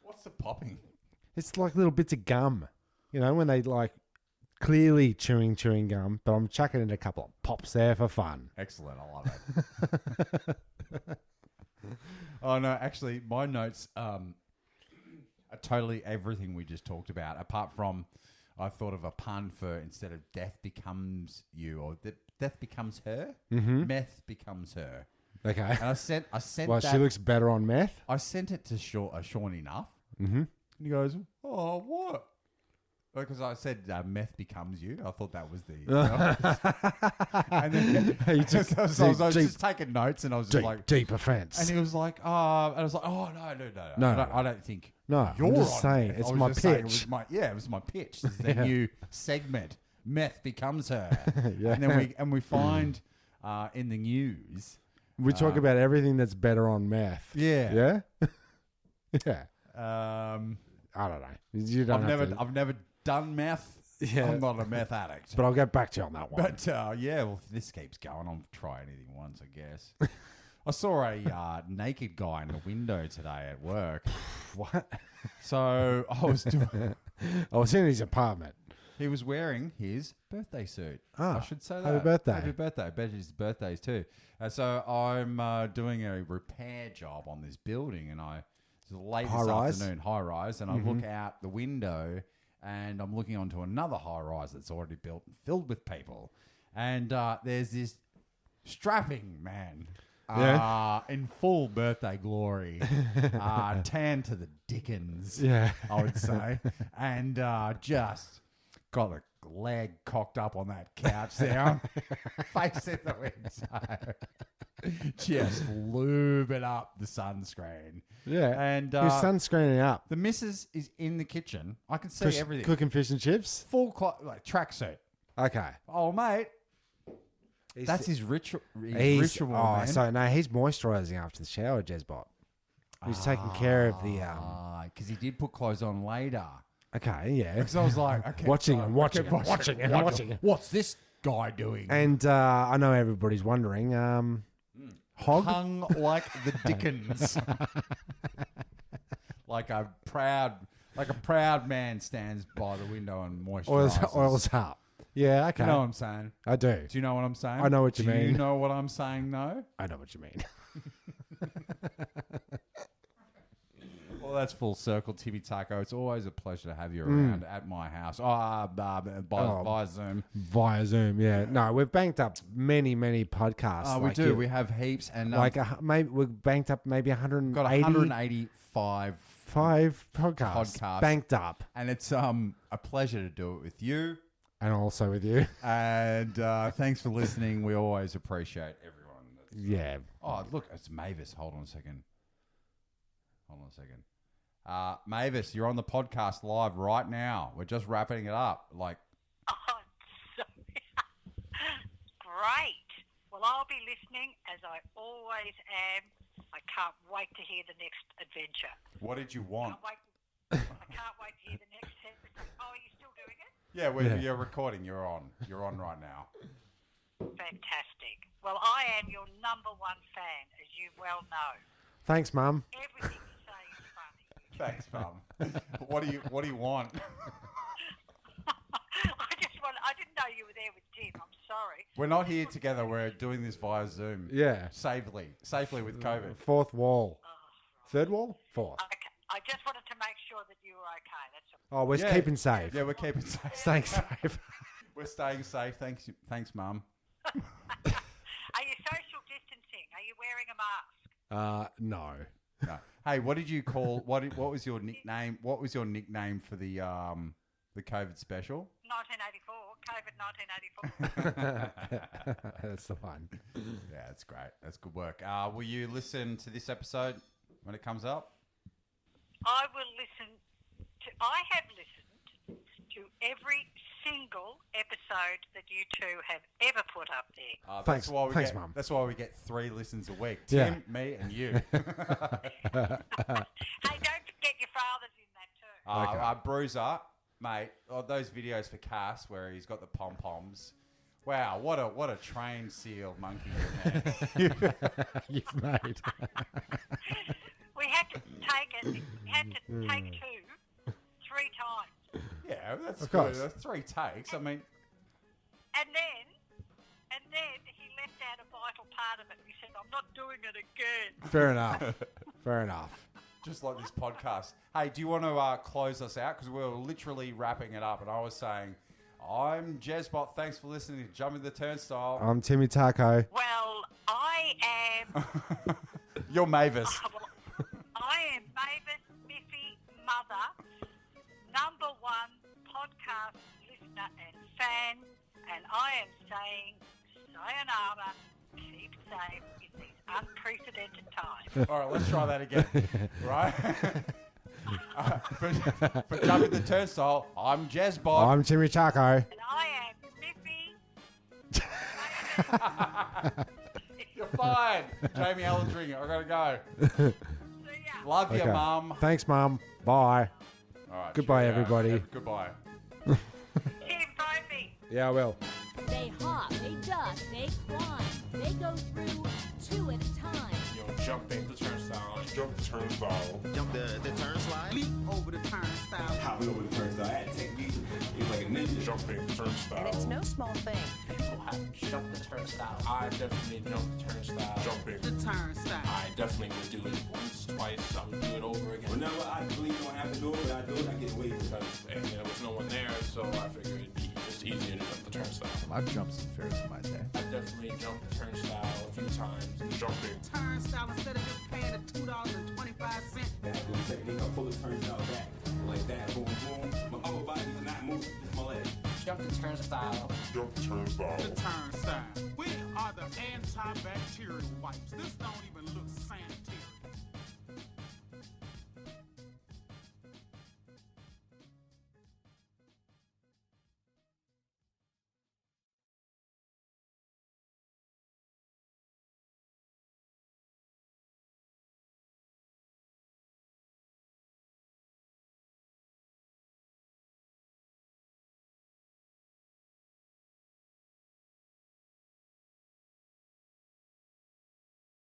S2: What's the popping?
S3: It's like little bits of gum. You know, when they like clearly chewing gum, but I'm chucking in a couple of pops there for fun.
S2: Excellent. I love it. Oh, no. Actually, my notes are totally everything we just talked about, apart from I thought of a pun for instead of death becomes you or death becomes her, meth becomes her.
S3: Okay.
S2: And I sent
S3: Well,
S2: that.
S3: she looks better on meth.
S2: I sent it to Sean enough.
S3: Mm-hmm.
S2: And he goes, "Oh, what?" Because I said meth becomes you. I thought that was the. And then I was just taking notes, and I was just like,
S3: deep offense.
S2: and he was like, and I was like, "Oh no, I don't think
S3: No,
S2: you're
S3: I'm just
S2: on
S3: saying,
S2: meth."
S3: it's
S2: I was
S3: my
S2: just saying
S3: pitch.
S2: it was my pitch. This is the new segment. Meth becomes her,
S3: Yeah.
S2: and then we find in the news.
S3: We talk about everything that's better on meth.
S2: Yeah.
S3: Yeah? Yeah.
S2: I
S3: don't know. You don't have to.
S2: I've never done meth.
S3: Yeah.
S2: I'm not a meth addict.
S3: But I'll get back to you on that one.
S2: But well, if this keeps going, I'll try anything once, I guess. I saw a naked guy in the window today at work.
S3: What?
S2: So I was
S3: in his apartment.
S2: He was wearing his birthday suit.
S3: Ah,
S2: I should say that.
S3: happy birthday.
S2: Happy birthday. I bet his birthdays too. So I'm doing a repair job on this building, and it's late this afternoon, high rise, and I look out the window, and I'm looking onto another high rise that's already built and filled with people, and there's this strapping man. In full birthday glory, tan to the dickens, I would say, and just got a leg cocked up on that couch there, facing the window, just lubing up the sunscreen.
S3: Yeah,
S2: and
S3: his sunscreening up.
S2: The missus is in the kitchen. I can see everything.
S3: Cooking fish and chips.
S2: Full tracksuit.
S3: Okay.
S2: Oh, mate. That's his ritual.
S3: Ritual,
S2: man.
S3: so no, he's moisturising after the shower, Jezbot. He's taking care of the.
S2: Because he did put clothes on later.
S3: Okay, yeah.
S2: Because I was like, okay,
S3: watching.
S2: What's this guy doing?
S3: And I know everybody's wondering. Hog
S2: hung like the Dickens, like a proud man stands by the window and moisturizes.
S3: oils up. Yeah, okay.
S2: You know what I'm saying?
S3: I do.
S2: Do you know what I'm saying?
S3: I know what you mean.
S2: Do you know what I'm saying? No.
S3: I know what you mean.
S2: Well, that's full circle, Timmy Taco. It's always a pleasure to have you around at my house. Via Zoom.
S3: Via Zoom, yeah. No, we've banked up many podcasts.
S2: We do. We have heaps, and
S3: maybe we've banked up maybe 180.
S2: Got 185
S3: podcasts banked up,
S2: and it's a pleasure to do it with you,
S3: and also with you.
S2: And thanks for listening. We always appreciate everyone.
S3: Yeah.
S2: Oh, look, it's Mavis. Hold on a second. Mavis, you're on the podcast live right now. We're just wrapping it up.
S6: Oh, sorry. Great. Well, I'll be listening as I always am. I can't wait to hear the next adventure.
S2: What did you want?
S6: I can't wait to hear the next episode. Oh, are you still doing it?
S2: Yeah, you're recording. You're on. You're on right now.
S6: Fantastic. Well, I am your number one fan, as you well know.
S3: Thanks, Mum.
S6: Everything you say is funny.
S2: Thanks, Mum. What do you want?
S6: I didn't know you were there with Tim. I'm sorry.
S2: We're not here together. We're doing this via Zoom.
S3: Yeah.
S2: Safely with COVID.
S3: Fourth wall. Third wall? Fourth.
S6: Okay. I just wanted to make sure that you were okay. That's all.
S3: Oh, we're keeping safe.
S2: Yeah, we're keeping safe.
S3: Staying safe.
S2: We're staying safe. Thanks, Mum.
S6: Are you social distancing? Are you wearing a mask?
S3: No.
S2: No. Hey, what did you call? What was your nickname? What was your nickname for the COVID special?
S6: 1984. COVID 1984.
S3: That's the one.
S2: Yeah, that's great. That's good work. Will you listen to this episode when it comes up?
S6: I will listen to. I have listened to every single episode that you two have ever put up there.
S3: Thanks, Mum.
S2: That's why we get 3 listens a week.
S3: Yeah.
S2: Tim, me, and you.
S6: Hey, don't forget your father's in that too.
S2: Bruiser, mate. Those videos for Cass where he's got the pom poms. Wow, what a trained seal monkey you've
S3: made.
S6: We had to take it. We had to take 3 times.
S2: Yeah, that's
S3: of
S2: good.
S3: course.
S2: That's 3 takes. I mean,
S6: and then he left out a vital part of it. He said, "I'm not doing it again."
S3: Fair enough.
S2: Just like this podcast. Hey, do you want to close us out? Because we're literally wrapping it up, and I was saying, I'm Jezbot. Thanks for listening to Jumping the Turnstile.
S3: I'm Timmy Taco.
S6: Well, I am.
S2: You're Mavis.
S6: I am Mavis Miffy Mother, number 1 podcast listener and fan, and I am saying sayonara, keep safe in these unprecedented times.
S2: All right, let's try that again. Right? For Jumping the Turnstile, I'm Jezbot.
S3: I'm Timmy Taco.
S6: And I am Miffy.
S2: You're fine. Jamie Allen's ringing. I gotta go.
S6: See ya.
S2: Love you, Mum.
S3: Thanks, Mum. Bye.
S2: All right,
S3: Goodbye,
S2: cheerio.
S3: everybody.
S2: Goodbye.
S6: Tim, phone me.
S3: Yeah, I will.
S7: They hop, they duck, they climb. They go through 2 at a time.
S8: Jumping the turnstile. Jump the turnstile.
S9: Jump the turnstile.
S10: Leap over the turnstile.
S8: Hop over the turnstile. I had to take me. It was like a ninja. Jumping the turnstile.
S7: And it's no small thing.
S10: People have jumped the turnstile.
S8: I definitely jumped the turnstile. Jumping.
S10: The turnstile.
S8: I definitely would do it once, twice. I would do it over again. Whenever I believe I don't have to do it, but I do it, I get away because there was no one there, so I figured it'd be just easier to jump the turnstile.
S2: I've jumped some fairs in my day.
S8: I definitely jumped the turnstile a few times. Jumping.
S10: Turnstile instead of just paying the $2.25.
S8: That little technique, I pull the turnstile back. Like that, boom, boom. My upper body is not moving, just my leg.
S10: Jump the turnstile.
S8: Jump the turnstile.
S10: The turnstile. We are the antibacterial wipes. This don't even look sanitary.